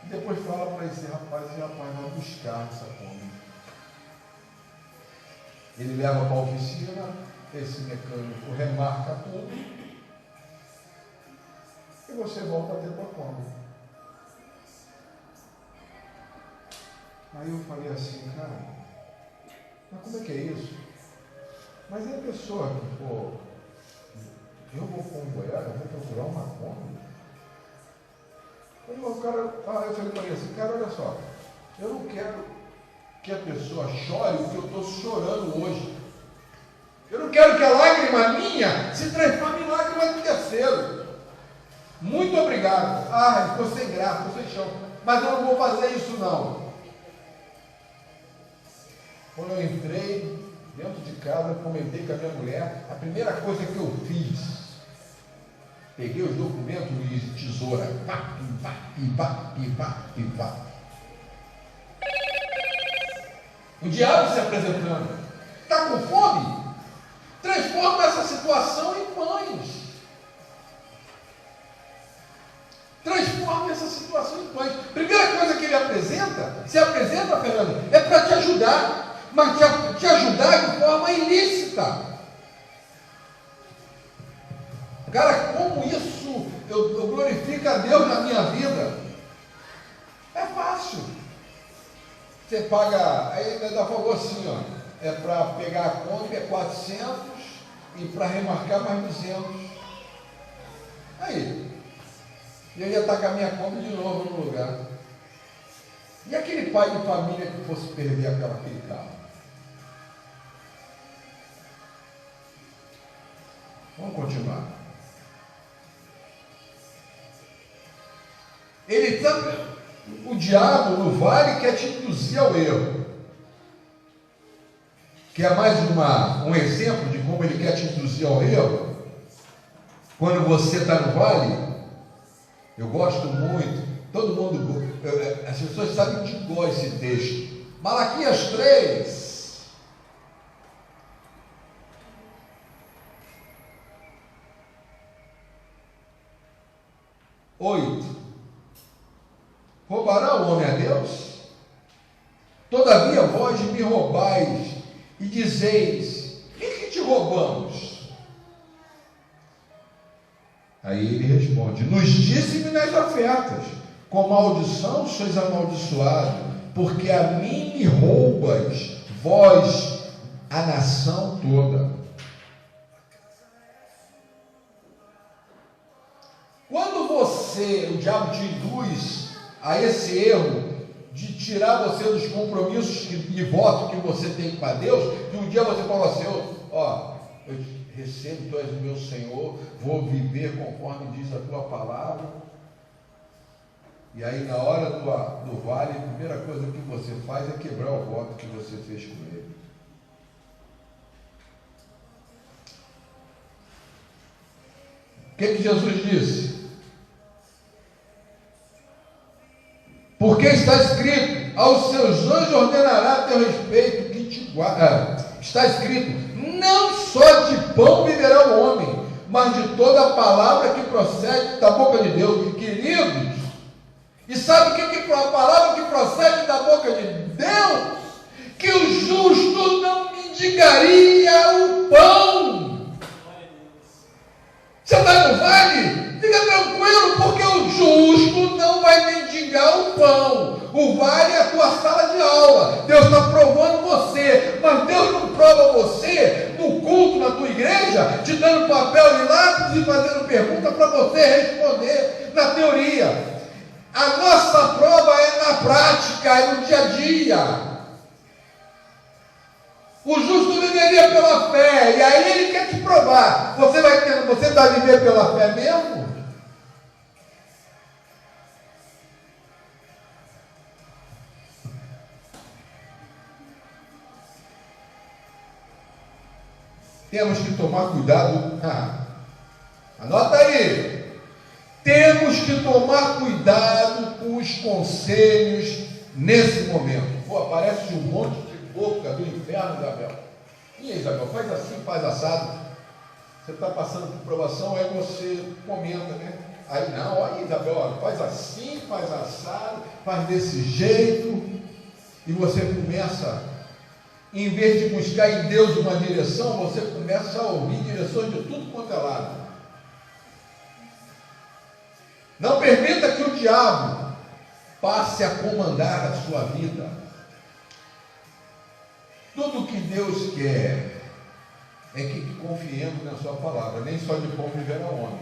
e depois fala para esse rapaz, vai buscar essa Kombi. Ele leva para a oficina, esse mecânico remarca tudo, e você volta a ter tua Kombi. Aí eu falei assim, cara, mas como é que é isso? Mas é a pessoa que, pô, eu vou comboiar, eu vou procurar uma Kombi. Eu falei para ele assim, cara, olha só, eu não quero que a pessoa chore o que eu estou chorando hoje. Eu não quero que a lágrima minha se transforme em lágrima de terceiro. Muito obrigado. Ficou sem graça, ficou sem chão. Mas eu não vou fazer isso não. Quando eu entrei dentro de casa, comentei com a minha mulher, a primeira coisa que eu fiz, peguei os documentos e tesoura, pá. O diabo se apresentando. Está com fome? Transforma essa situação em pães. Transforma essa situação em pães. Primeira coisa que ele se apresenta, Fernando, é para te ajudar, mas te ajudar de forma ilícita. Cara, como isso eu glorifico a Deus na minha vida? É fácil. Você paga, aí ainda falou assim, ó, é para pegar a Kombi é 400 e para remarcar mais 200. Aí, eu ia estar com a minha Kombi de novo no lugar. E aquele pai de família que fosse perder aquele carro? Vamos continuar. O diabo no vale quer te induzir ao erro. Quer mais um exemplo de como ele quer te induzir ao erro? Quando você está no vale, eu gosto muito, todo mundo, as pessoas sabem que gosta esse texto. Malaquias 3. Roubará o homem a Deus? Todavia vós me roubais e dizeis, que te roubamos? Aí ele responde, nos dízimos e nas ofertas, com maldição sois amaldiçoados, porque a mim me roubas, vós, a nação toda. Quando o diabo te induz a esse erro de tirar você dos compromissos de voto que você tem com Deus, e um dia você fala assim, eu recebo, tu és o meu Senhor, vou viver conforme diz a tua palavra. E aí, na hora do vale, a primeira coisa que você faz é quebrar o voto que você fez com ele. O que Jesus disse? Porque está escrito: aos seus anjos ordenará a teu respeito que te guarda. Está escrito: não só de pão viverá o homem, mas de toda a palavra que procede da boca de Deus. Queridos, e sabe o que a palavra que procede da boca de Deus? Que o justo não mendigaria o pão. Você está no vale? Fica tranquilo, porque o justo não vai mendigar o pão. O vale é a tua sala de aula. Deus está provando você, mas Deus não prova você no culto, na tua igreja, te dando papel e lápis e fazendo pergunta para você responder na teoria. A nossa prova é na prática, é no dia a dia. O justo viveria pela fé, e aí ele quer te provar. Você vai viver pela fé mesmo? Temos que tomar cuidado. Anota aí. Temos que tomar cuidado com os conselhos nesse momento. Pô, aparece um monte de boca do inferno, Isabel. E aí, Isabel, faz assim, faz assado. Você está passando por provação, aí você comenta, né? Aí não, aí, Isabel, olha, faz assim, faz assado, faz desse jeito. E você começa, em vez de buscar em Deus uma direção, você começa a ouvir direções de tudo quanto é lado. Não permita que o diabo passe a comandar a sua vida. Tudo que Deus quer é que confiemos na sua palavra. Nem só de pão viverá o homem.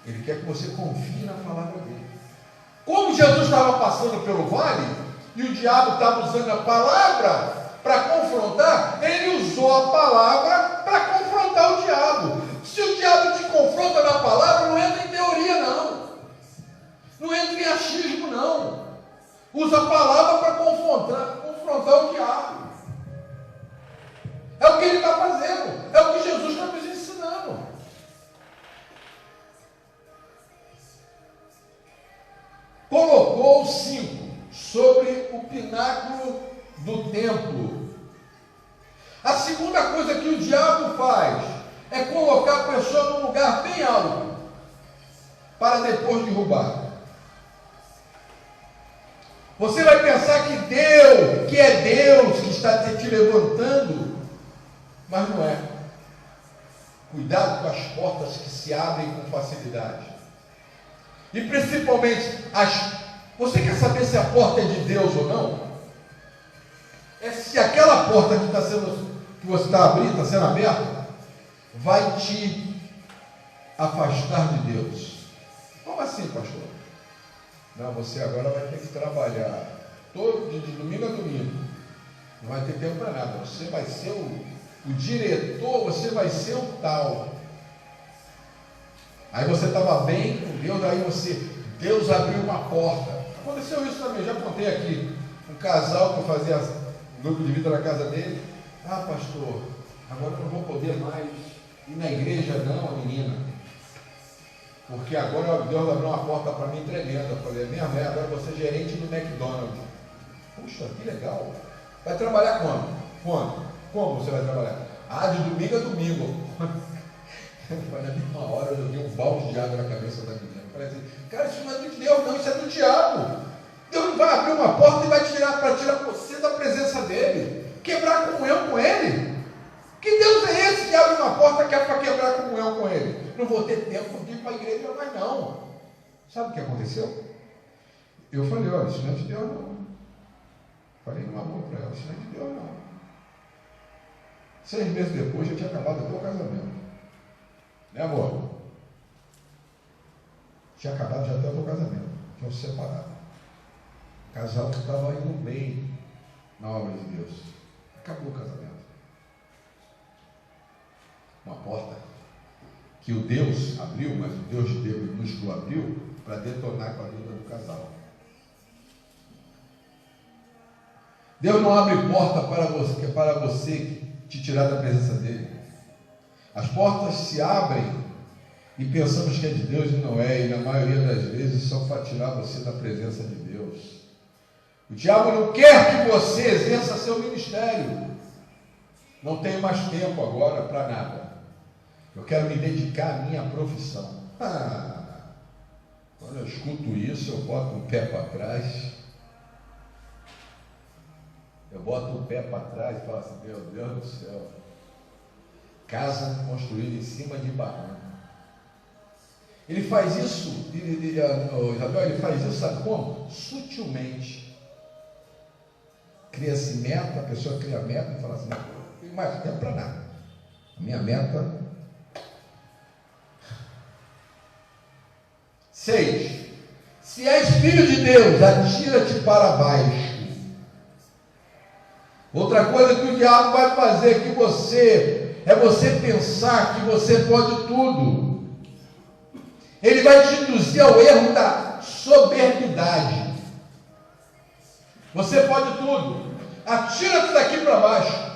Ele quer que você confie na palavra dele. Como Jesus estava passando pelo vale e o diabo estava usando a palavra para confrontar, ele usou a palavra para confrontar o diabo. Se o diabo te confronta na palavra, não entra em teoria, não. Não entra em achismo, não. Usa a palavra para confrontar o diabo. É o que ele está fazendo. É o que Jesus está nos ensinando. Colocou os 5 sobre o pináculo do templo. A segunda coisa que o diabo faz é colocar a pessoa num lugar bem alto para depois derrubar. Você vai pensar que Deus, que é Deus que está te levantando, mas não é. Cuidado com as portas que se abrem com facilidade. E principalmente, você quer saber se a porta é de Deus ou não? É se aquela porta que você está abrindo, está sendo aberta, vai te afastar de Deus. Como assim, pastor? Não, você agora vai ter que trabalhar todo de domingo a domingo. Não vai ter tempo para nada. Você vai ser o diretor, você vai ser o tal. Aí você estava bem com Deus, aí Deus abriu uma porta. Aconteceu isso também, já contei aqui. Um casal que eu fazia grupo de vida na casa dele. Pastor, agora eu não vou poder mais ir na igreja não, menina. Porque agora Deus abriu uma porta para mim tremenda. Eu falei, minha mãe, agora você é gerente do McDonald's. Puxa, que legal. Vai trabalhar quando? Quando? Como você vai trabalhar? De domingo a domingo. Na mesma hora eu joguei um balde de água na cabeça da menina. Eu falei assim, cara, isso não é de Deus não, isso é do diabo. Deus não vai abrir uma porta e vai tirar você da presença dele. Quebrar comunhão com ele. Que Deus é esse que abre uma porta que é para quebrar comunhão com ele? Não vou ter tempo de ir para a igreja mais não. Sabe o que aconteceu? Eu falei, olha, isso não é de Deus não. Falei numa boa para ela, isso não é de Deus não. 6 meses depois já tinha acabado até o casamento. Né, amor? Tinha acabado já até o casamento. Tinham se separado. O casal que estava indo bem na obra de Deus. Acabou o casamento. Uma porta que o Deus abriu, mas o Deus de Deus minúsculo abriu, para detonar com a vida do casal. Deus não abre porta para você te tirar da presença dele. As portas se abrem e pensamos que é de Deus e não é, e na maioria das vezes são para tirar você da presença de Deus. O diabo não quer que você exerça seu ministério. Não tenho mais tempo agora para nada. Eu quero me dedicar à minha profissão. Quando eu escuto isso, eu boto o pé para trás. Eu boto o pé para trás e falo assim, meu Deus do céu. Casa construída em cima de barranco. Ele faz isso, Isabel, ele faz isso, sabe como? Sutilmente. Cria-se meta, a pessoa cria meta e fala assim, não tenho mais tempo para nada. A minha meta. 6. Se és filho de Deus, atira-te para baixo. Outra coisa que o diabo vai fazer que você pensar que você pode tudo. Ele vai te induzir ao erro da soberbidade. Você pode tudo. Atira-te daqui para baixo.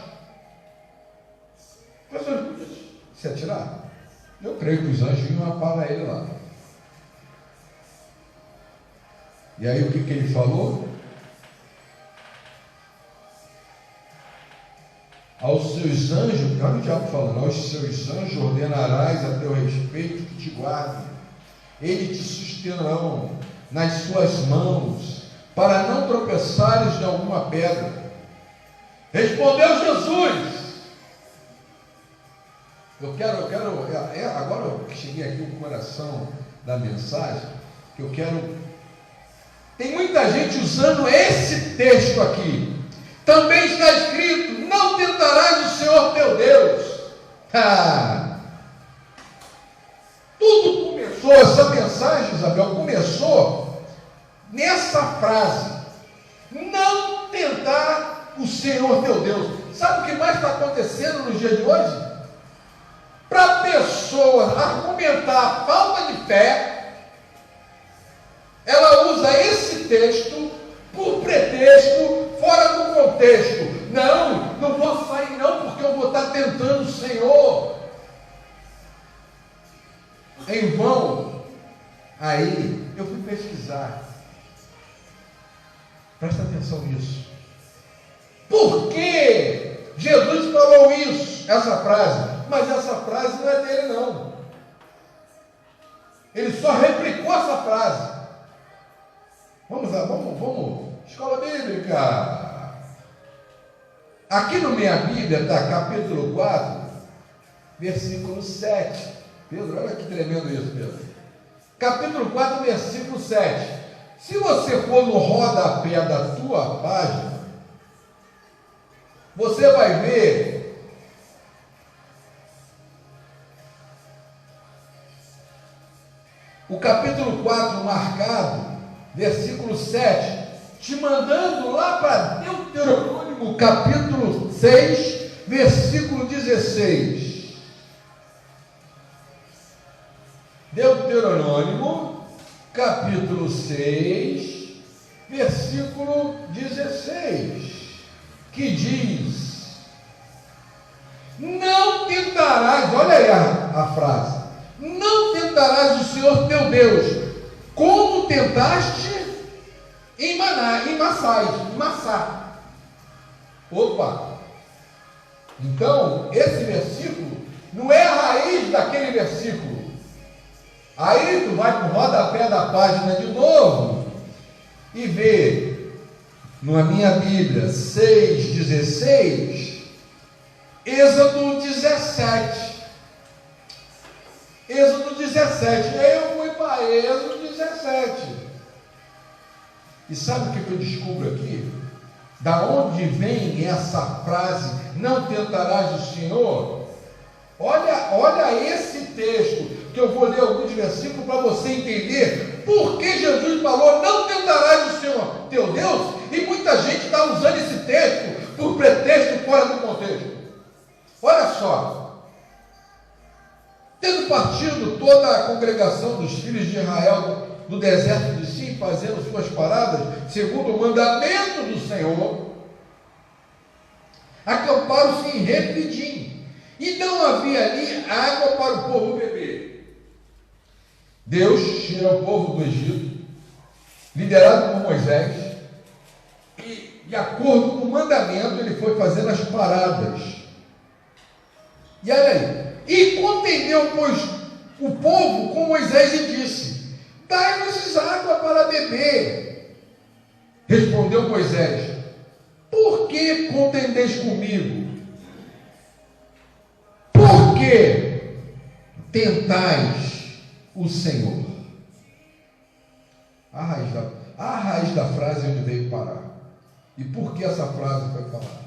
Se atirar? Eu creio que os anjos iam parar ele lá. E aí o que ele falou? Aos seus anjos, olha o diabo falando, aos seus anjos ordenarás a teu respeito que te guardem. Eles te sustentarão nas suas mãos, para não tropeçares de alguma pedra. Respondeu Jesus. Agora eu cheguei aqui no coração da mensagem, que eu quero. Tem muita gente usando esse texto aqui. Também está escrito, não tentarás o Senhor teu Deus. Tudo começou, essa mensagem, Isabel, começou nessa frase, não tentar o Senhor teu Deus. Sabe o que mais está acontecendo no dia de hoje? Para a pessoa argumentar a falta de fé, ela usa esse texto por pretexto, fora do contexto. Não vou sair não, porque eu vou estar tentando o Senhor. Em vão. Aí, eu fui pesquisar. Presta atenção nisso. Por que Jesus falou isso, essa frase? Mas essa frase não é dele não. Ele só replicou essa frase. Vamos lá, vamos. Escola Bíblica. Aqui no Minha Bíblia está capítulo 4, versículo 7. Pedro, olha que tremendo isso, Pedro. Capítulo 4, versículo 7. Se você for no rodapé da tua página, você vai ver o capítulo 4 marcado, versículo 7, te mandando lá para Deuteronômio, capítulo 6, versículo 16. Deuteronômio, capítulo 6, versículo 16, que diz: não tentarás, olha aí a frase, não tentarás o Senhor teu Deus, como tentaste em Massá. Opa! Então, esse versículo não é a raiz daquele versículo. Aí tu vai para o rodapé da página de novo e vê na minha Bíblia 6,16, Êxodo 17. Êxodo 17. Aí eu fui para Êxodo 17. E sabe o que eu descubro aqui? Da onde vem essa frase, não tentarás o Senhor? Olha esse texto, que eu vou ler alguns versículos para você entender por que Jesus falou, não tentarás o Senhor teu Deus, e muita gente está usando esse texto por pretexto fora do contexto. Olha só, tendo partido toda a congregação dos filhos de Israel do deserto de Sim, fazendo suas paradas, segundo o mandamento do Senhor, acamparam-se em Refidim, e não havia ali água para o povo beber. Deus tira o povo do Egito, liderado por Moisés, e de acordo com o mandamento, ele foi fazendo as paradas. E olha aí, e contendeu, pois, o povo com Moisés e disse: dai-nos água para beber. Respondeu Moisés: por que contendeis comigo? Por que tentais o Senhor? A raiz da frase onde veio parar. E por que essa frase foi falada?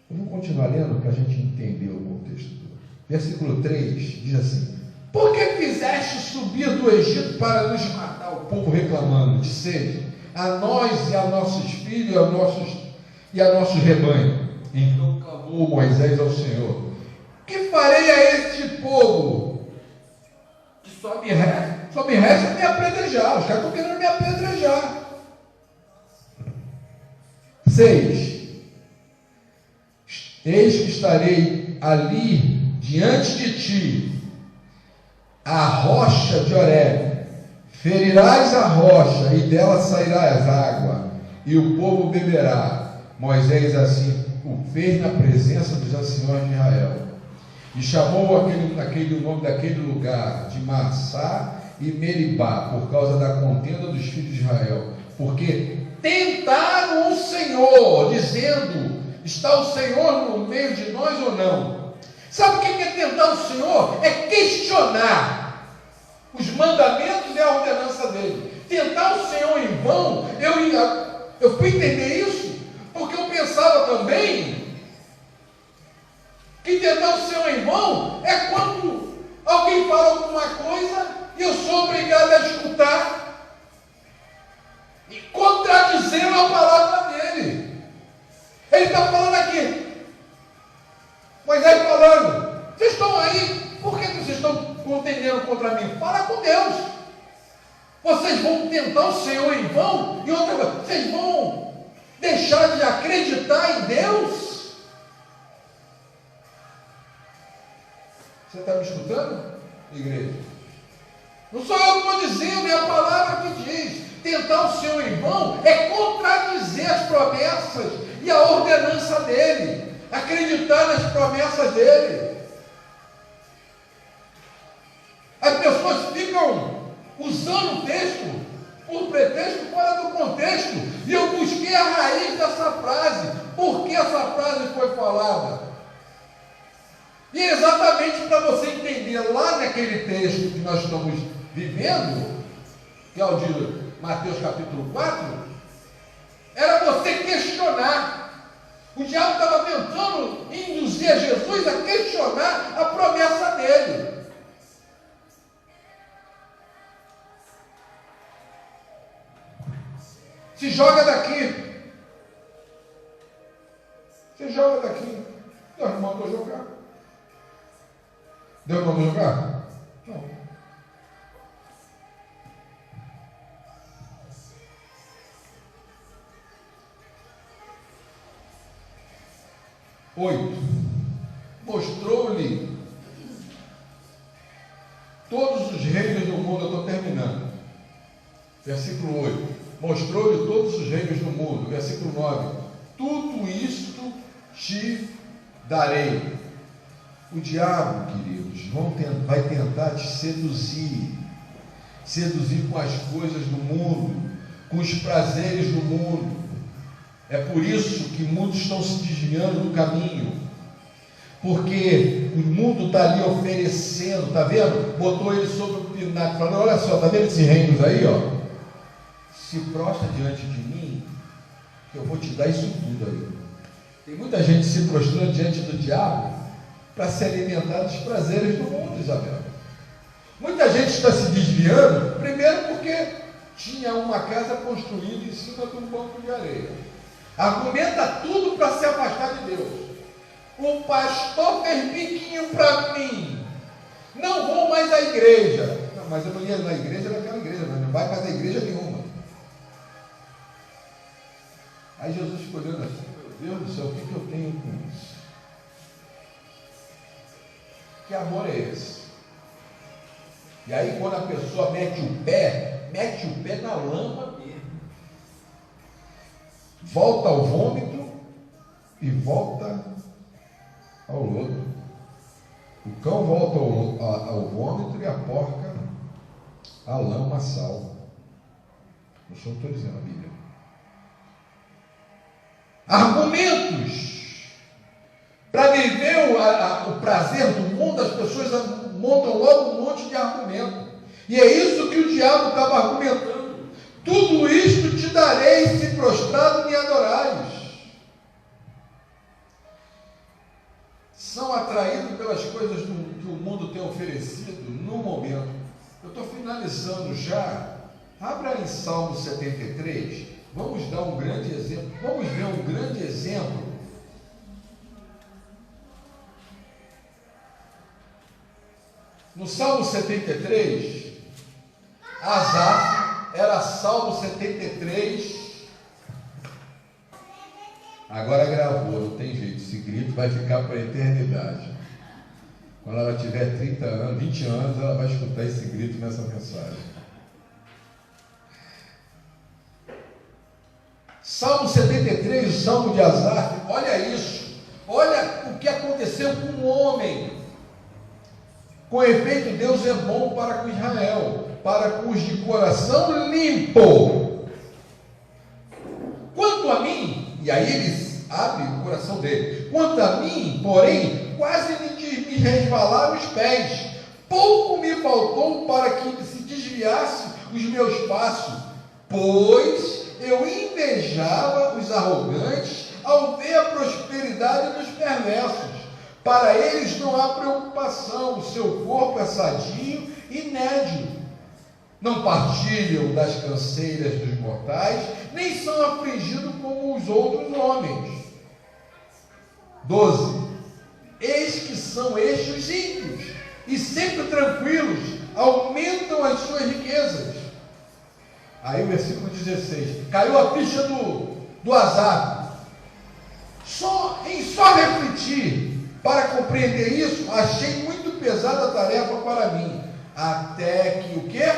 Eu vou continuar lendo para a gente entender o contexto. Versículo 3 diz assim: por que fizeste subir do Egito para nos matar? O povo reclamando de sede, a nós e a nossos filhos e a nossos rebanhos. Então clamou Moisés ao Senhor: que farei a este povo? Que só me resta me apedrejar. Os caras estão querendo me apedrejar. 6. Eis que estarei ali diante de ti, a rocha de Horebe. Ferirás a rocha e dela sairás água, e o povo beberá. Moisés assim o fez na presença dos anciões de Israel. E chamou o nome daquele lugar de Massá e Meribá, por causa da contenda dos filhos de Israel, porque tentaram o Senhor, dizendo: está o Senhor no meio de nós ou não? Sabe o que é tentar o Senhor? É questionar os mandamentos e a ordenança dele. Tentar o Senhor em vão, eu fui entender isso, porque eu pensava também que tentar o Senhor em vão é quando alguém fala alguma coisa e eu sou obrigado a escutar e contradizendo a palavra dele. Ele está falando aqui, Moisés falando: vocês estão aí, por que vocês estão contendendo contra mim? Fala com Deus. Vocês vão tentar o Senhor em vão? E outra coisa, vocês vão deixar de acreditar em Deus? Você está me escutando, igreja? Não sou eu que estou dizendo, é a palavra que diz. Tentar o Senhor em vão é contradizer as promessas e a ordenança dele, acreditar nas promessas dele. As pessoas ficam usando o texto por pretexto fora do contexto, e eu busquei a raiz dessa frase, por que essa frase foi falada. E é exatamente para você entender lá naquele texto que nós estamos vivendo, que é o de Mateus capítulo 4, era você questionar. O diabo estava tentando induzir a Jesus a questionar a promessa dele. Se joga daqui. Se joga daqui. Deus não mandou jogar. Deus mandou jogar? Não. Oito. Mostrou-lhe todos os reinos do mundo. Eu estou terminando. Versículo 8. Mostrou-lhe todos os reinos do mundo. Versículo 9. Tudo isto te darei. O diabo, queridos, vai tentar te seduzir com as coisas do mundo, com os prazeres do mundo. É por isso que muitos estão se desviando do caminho, porque o mundo está ali oferecendo, está vendo? Botou ele sobre o pináculo, falando: olha só, está vendo esses reinos aí, ó? Se prostra diante de mim, que eu vou te dar isso tudo aí. Tem muita gente se prostrando diante do diabo para se alimentar dos prazeres do mundo, Isabel. Muita gente está se desviando, primeiro porque tinha uma casa construída em cima de um banco de areia. Argumenta tudo para se afastar de Deus. O pastor fez biquinho para mim, não vou mais à igreja. Não, mas eu não ia na igreja daquela igreja, não vai mais na igreja nenhuma. Aí Jesus ficou olhando assim, meu Deus do céu, o que eu tenho com isso? Que amor é esse? E aí quando a pessoa mete o pé na lama mesmo. Volta ao vômito e volta ao lodo. O cão volta ao vômito e a porca à lama, sal. Eu só estou dizendo a Bíblia. Argumentos para viver o prazer do mundo, as pessoas montam logo um monte de argumento. E é isso que o diabo estava argumentando. Tudo isto te darei se prostrado me adorares. São atraídos pelas coisas que o mundo tem oferecido no momento. Eu estou finalizando já. Abra em Salmo 73. Vamos dar um grande exemplo. Vamos ver um grande exemplo. No Salmo 73, Asaf era Salmo 73. Agora gravou, não tem jeito, esse grito vai ficar para a eternidade. Quando ela tiver 30 anos, 20 anos, ela vai escutar esse grito nessa mensagem. Salmo 73, o Salmo de Asaf, olha isso, olha o que aconteceu com o homem. Com efeito, Deus é bom para com Israel, para com os de coração limpo. Quanto a mim, e aí ele abre o coração dele, quanto a mim, porém, quase me resvalaram os pés, pouco me faltou para que se desviasse os meus passos, pois eu invejava os arrogantes ao ver a prosperidade dos perversos. Para eles não há preocupação, o seu corpo é sadio e nédio. Não partilham das canseiras dos mortais, nem são afligidos como os outros homens. 12. Eis que são estes os ímpios, e sempre tranquilos, aumentam as suas riquezas. Aí o versículo 16, caiu a ficha do Asaf. Em só refletir, para compreender isso, achei muito pesada a tarefa para mim, até que o quê?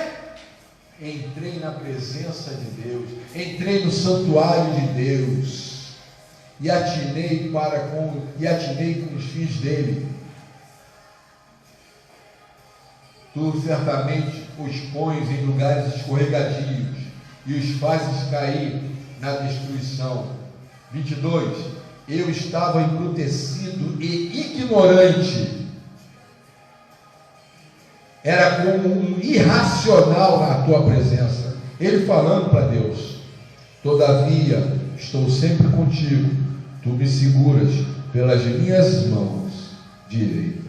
Entrei na presença de Deus, entrei no santuário de Deus, e atinei com os fins dele. Tu certamente os pões em lugares escorregadios, e os fazes cair na destruição. 22. Eu estava embrutecido e ignorante, era como um irracional na tua presença. Ele falando para Deus: todavia estou sempre contigo, tu me seguras pelas minhas mãos direitas.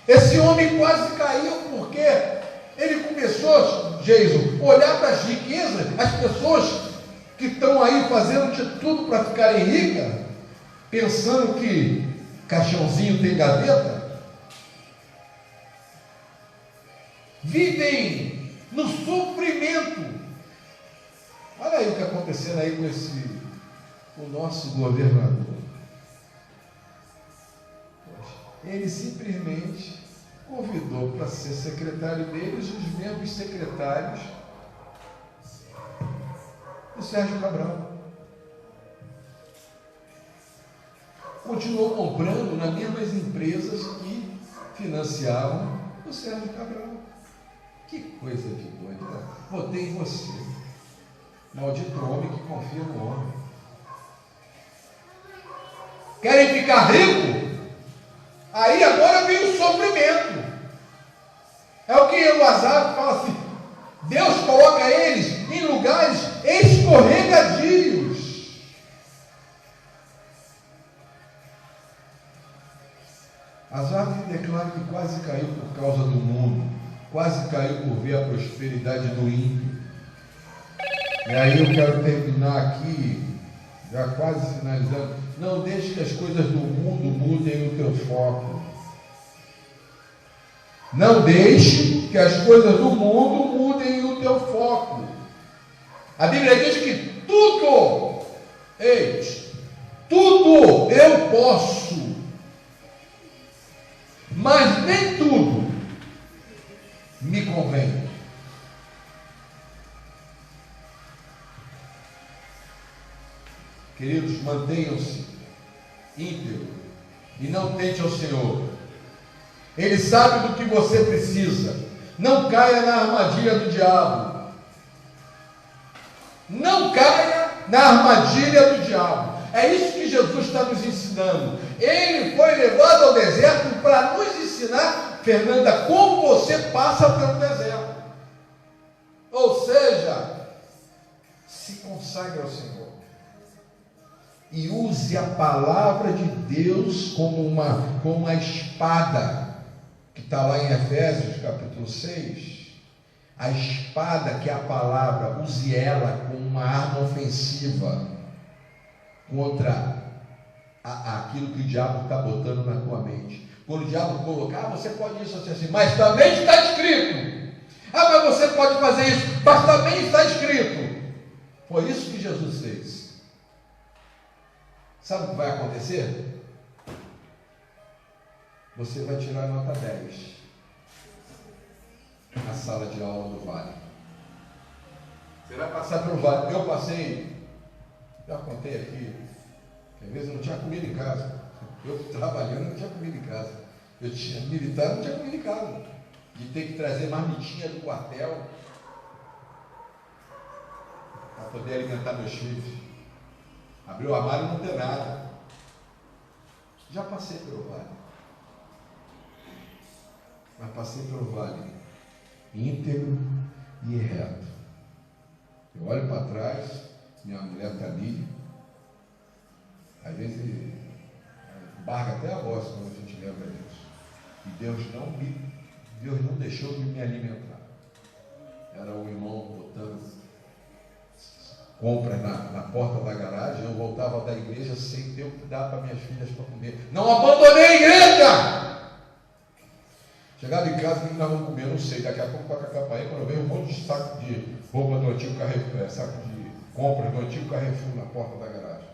Esse homem quase caiu porque ele começou, Jason, a olhar para as riquezas, as pessoas que estão aí fazendo de tudo para ficarem ricas, pensando que caixãozinho tem gaveta, vivem no sofrimento. Olha aí o que está acontecendo aí com o nosso governador. Ele simplesmente convidou para ser secretário deles os mesmos secretários do Sérgio Cabral. Continuou comprando nas mesmas empresas que financiavam o Sérgio Cabral. Que coisa de doida. Votei em você. Maldito homem que confia no homem. Querem ficar rico? Aí agora vem o sofrimento. É o que o Asaf fala assim: Deus coloca eles em lugares escorregadios. Asaf declara que quase caiu por causa do mundo, quase caiu por ver a prosperidade do ímpio. E aí eu quero terminar aqui, já quase finalizando. Não deixe que as coisas do mundo mudem o teu foco. Não deixe que as coisas do mundo mudem o teu foco. A Bíblia diz que tudo eu posso, mas nem tudo me convém. Queridos, mantenham-se íntegros e não tente ao Senhor. Ele sabe do que você precisa. Não caia na armadilha do diabo. Não caia na armadilha do diabo. É isso que Jesus está nos ensinando. Ele foi levado ao deserto para nos ensinar, Fernanda, como você passa pelo deserto. Ou seja, se consagre ao Senhor e use a palavra de Deus como uma espada, que está lá em Efésios capítulo 6. A espada, que é a palavra, use ela como uma arma ofensiva contra aquilo que o diabo está botando na tua mente. Quando o diabo colocar, você pode isso assim, mas também está escrito. Mas você pode fazer isso, mas também está escrito. Foi isso que Jesus fez. Sabe o que vai acontecer? Você vai tirar nota 10 na sala de aula do Vale. Você vai passar pelo Vale. Eu passei, já contei aqui, que às vezes eu não tinha comida em casa. Eu trabalhando não tinha comida em casa. Eu tinha militar, não tinha comida em casa. De ter que trazer marmitinha do quartel para poder alimentar meus filhos. Abrir o armário e não ter nada. Já passei pelo Vale. Mas passei pelo Vale íntegro e reto. Eu olho para trás, minha mulher está ali. Às vezes embarga até a voz quando a gente lembra disso. E Deus não deixou de me alimentar. Era o irmão botando compras na porta da garagem. Eu voltava da igreja sem ter o que dar para minhas filhas para comer. Não abandonei a igreja! Chegava em casa, o que nós vamos comer? Não sei. Daqui a pouco toca a campainha, quando eu vejo um monte de saco de roupa do antigo Carrefour, saco de compras do antigo Carrefour na porta da garagem.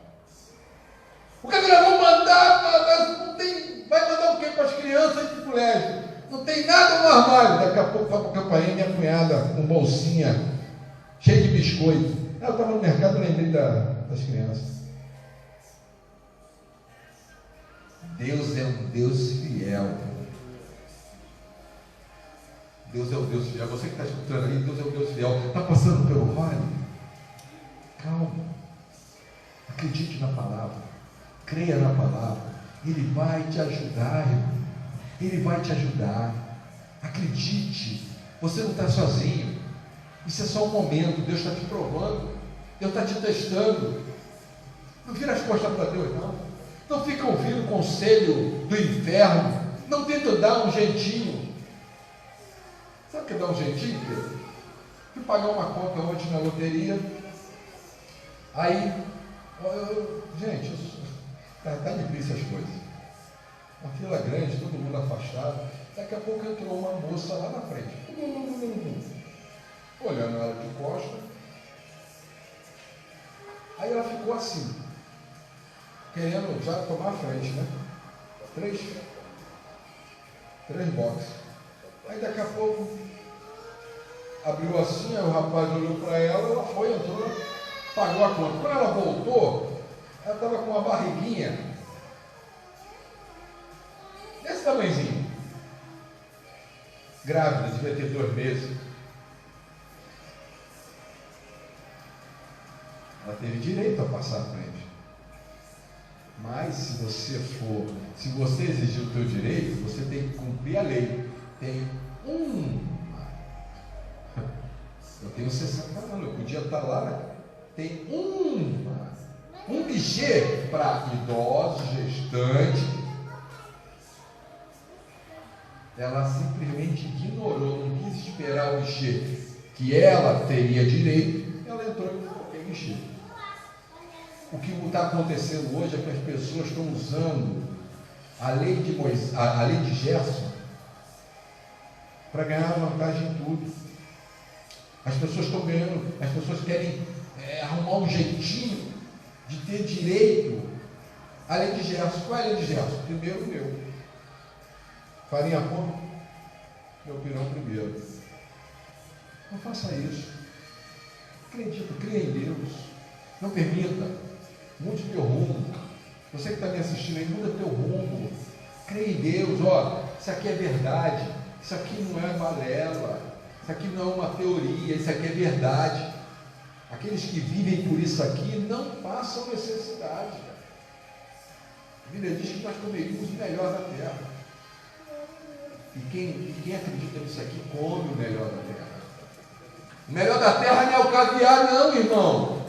O que nós vamos mandar? Não tem, vai mandar o quê para as crianças de colégio? Não tem nada no armário. Daqui a pouco vai para a campainha, minha cunhada com bolsinha cheia de biscoito. Eu estava no mercado e lembrei das crianças. Deus é um Deus fiel. Deus é um Deus fiel. Você que está escutando aí, Deus é um Deus fiel. Está passando pelo vale? Calma. Acredite na palavra. Creia na palavra. Ele vai te ajudar, irmão. Ele vai te ajudar. Acredite. Você não está sozinho. Isso é só um momento. Deus está te provando. Deus está te testando. Não vira as costas para Deus, não. Não fica ouvindo o conselho do inferno. Não tenta dar um jeitinho. Sabe o que é dar um jeitinho, Pedro? Fui pagar uma conta ontem na loteria. Aí, gente, está difícil as coisas. Uma fila grande, todo mundo afastado. Daqui a pouco entrou uma moça lá na frente. Olhando ela de costa. Aí ela ficou assim, querendo já tomar a frente, né? Três boxes. Aí daqui a pouco abriu assim, aí o rapaz olhou para ela foi, entrou, pagou a conta. Quando ela voltou, ela estava com uma barriguinha desse tamanhozinho, grávida, devia ter 2 meses. Ela teve direito a passar à frente. Mas se você exigir o teu direito, você tem que cumprir a lei. Eu tenho 60 anos, eu podia estar lá, né? Tem um guichê para idosos, gestantes. Ela simplesmente ignorou, não quis esperar o guichê que ela teria direito. Ela entrou e qualquer guichê. O que está acontecendo hoje é que as pessoas estão usando a lei de Gerson para ganhar vantagem em tudo. As pessoas estão ganhando, as pessoas querem arrumar um jeitinho de ter direito à lei de Gerson. Qual é a lei de Gerson? Primeiro o meu. Farinha como? Meu pirão primeiro. Não faça isso. Acredita, creia em Deus. Não permita. Mude teu rumo. Você que está me assistindo aí, muda teu rumo. Creia em Deus. Ó, isso aqui é verdade. Isso aqui não é balela. Isso aqui não é uma teoria. Isso aqui é verdade. Aqueles que vivem por isso aqui não passam necessidade. A Bíblia diz que nós comeríamos o melhor da terra. E quem acredita nisso aqui come o melhor da terra. O melhor da terra não é o caviar, não, irmão.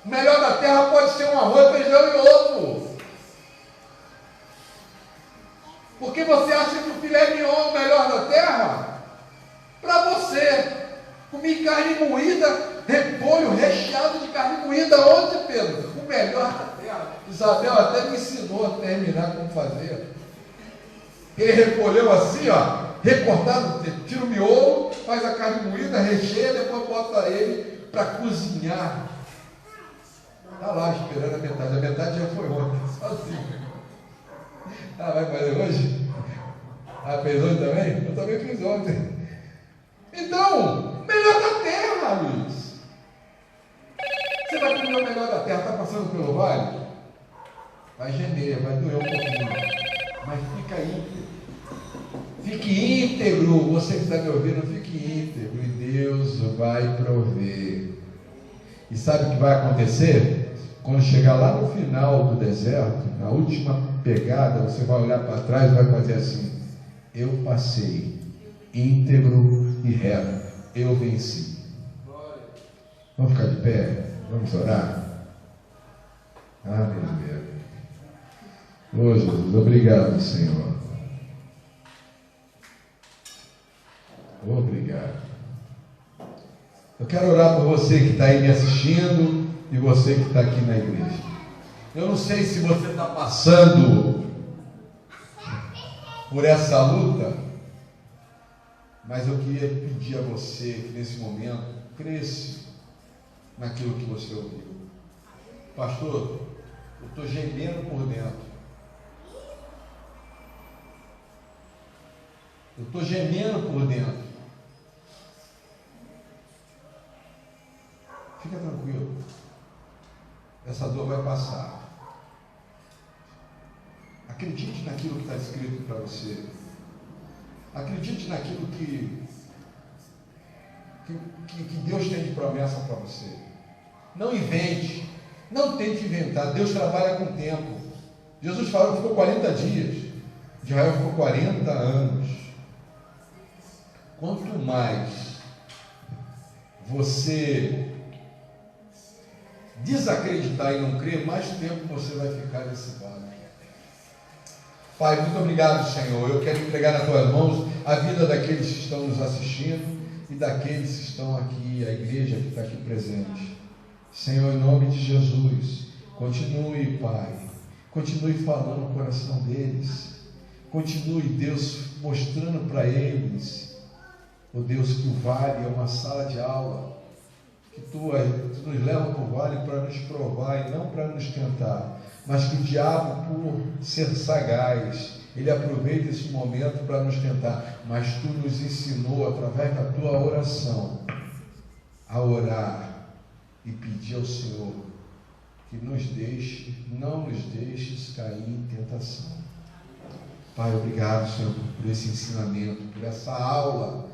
O melhor da terra pode ser um arroz, feijão e ovo. Porque você acha que o filé mignon é o melhor da terra? Para você. Comi carne moída, repolho recheado de carne moída. Onde, Pedro? O melhor da terra. Isabel até me ensinou a terminar como fazer. Ele repolheu assim, ó, recortado, tira o miolo, faz a carne moída, recheia, depois bota ele para cozinhar. Está lá esperando a metade já foi ontem, sozinho. Ah, vai fazer hoje? Ah, fez hoje também? Eu também fiz ontem. Então, melhor da terra, Luiz. Você vai comer o melhor da terra, está passando pelo vale? Vai gemer, vai doer um pouquinho, mas fica aí. Fique íntegro, você que está me ouvindo, fique íntegro e Deus vai prover. E sabe o que vai acontecer? Quando chegar lá no final do deserto, na última pegada, você vai olhar para trás e vai fazer assim: eu passei íntegro e reto, eu venci. Vamos ficar de pé? Vamos orar? Aleluia. Oh Jesus, obrigado, Senhor. Obrigado. Eu quero orar por você que está aí me assistindo e você que está aqui na igreja. Eu não sei se você está passando por essa luta, mas eu queria pedir a você que nesse momento cresça naquilo que você ouviu. Pastor, eu estou gemendo por dentro. Eu estou gemendo por dentro. Fica tranquilo. Essa dor vai passar. Acredite naquilo que está escrito para você. Acredite naquilo que Deus tem de promessa para você. Não invente. Não tente inventar. Deus trabalha com tempo. Jesus falou que ficou 40 dias. Israel ficou 40 anos. Quanto mais você desacreditar e não crer, mais tempo você vai ficar nesse vale. Pai, muito obrigado, Senhor. Eu quero entregar nas tuas mãos a vida daqueles que estão nos assistindo e daqueles que estão aqui, a igreja que está aqui presente. Senhor, em nome de Jesus, continue, Pai, continue falando no coração deles. Continue, Deus, mostrando para eles, oh Deus, que o vale é uma sala de aula, que tu nos leva para o vale para nos provar e não para nos tentar, mas que o diabo, por ser sagaz, ele aproveita esse momento para nos tentar, mas tu nos ensinou através da tua oração a orar e pedir ao Senhor que não nos deixes cair em tentação. Pai, obrigado, Senhor, por esse ensinamento, por essa aula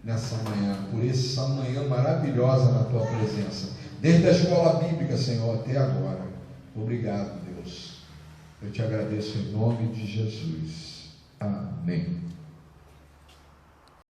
nessa manhã, por essa manhã maravilhosa na tua presença, desde a escola bíblica, Senhor, até agora. Obrigado, Deus. Eu te agradeço em nome de Jesus. Amém.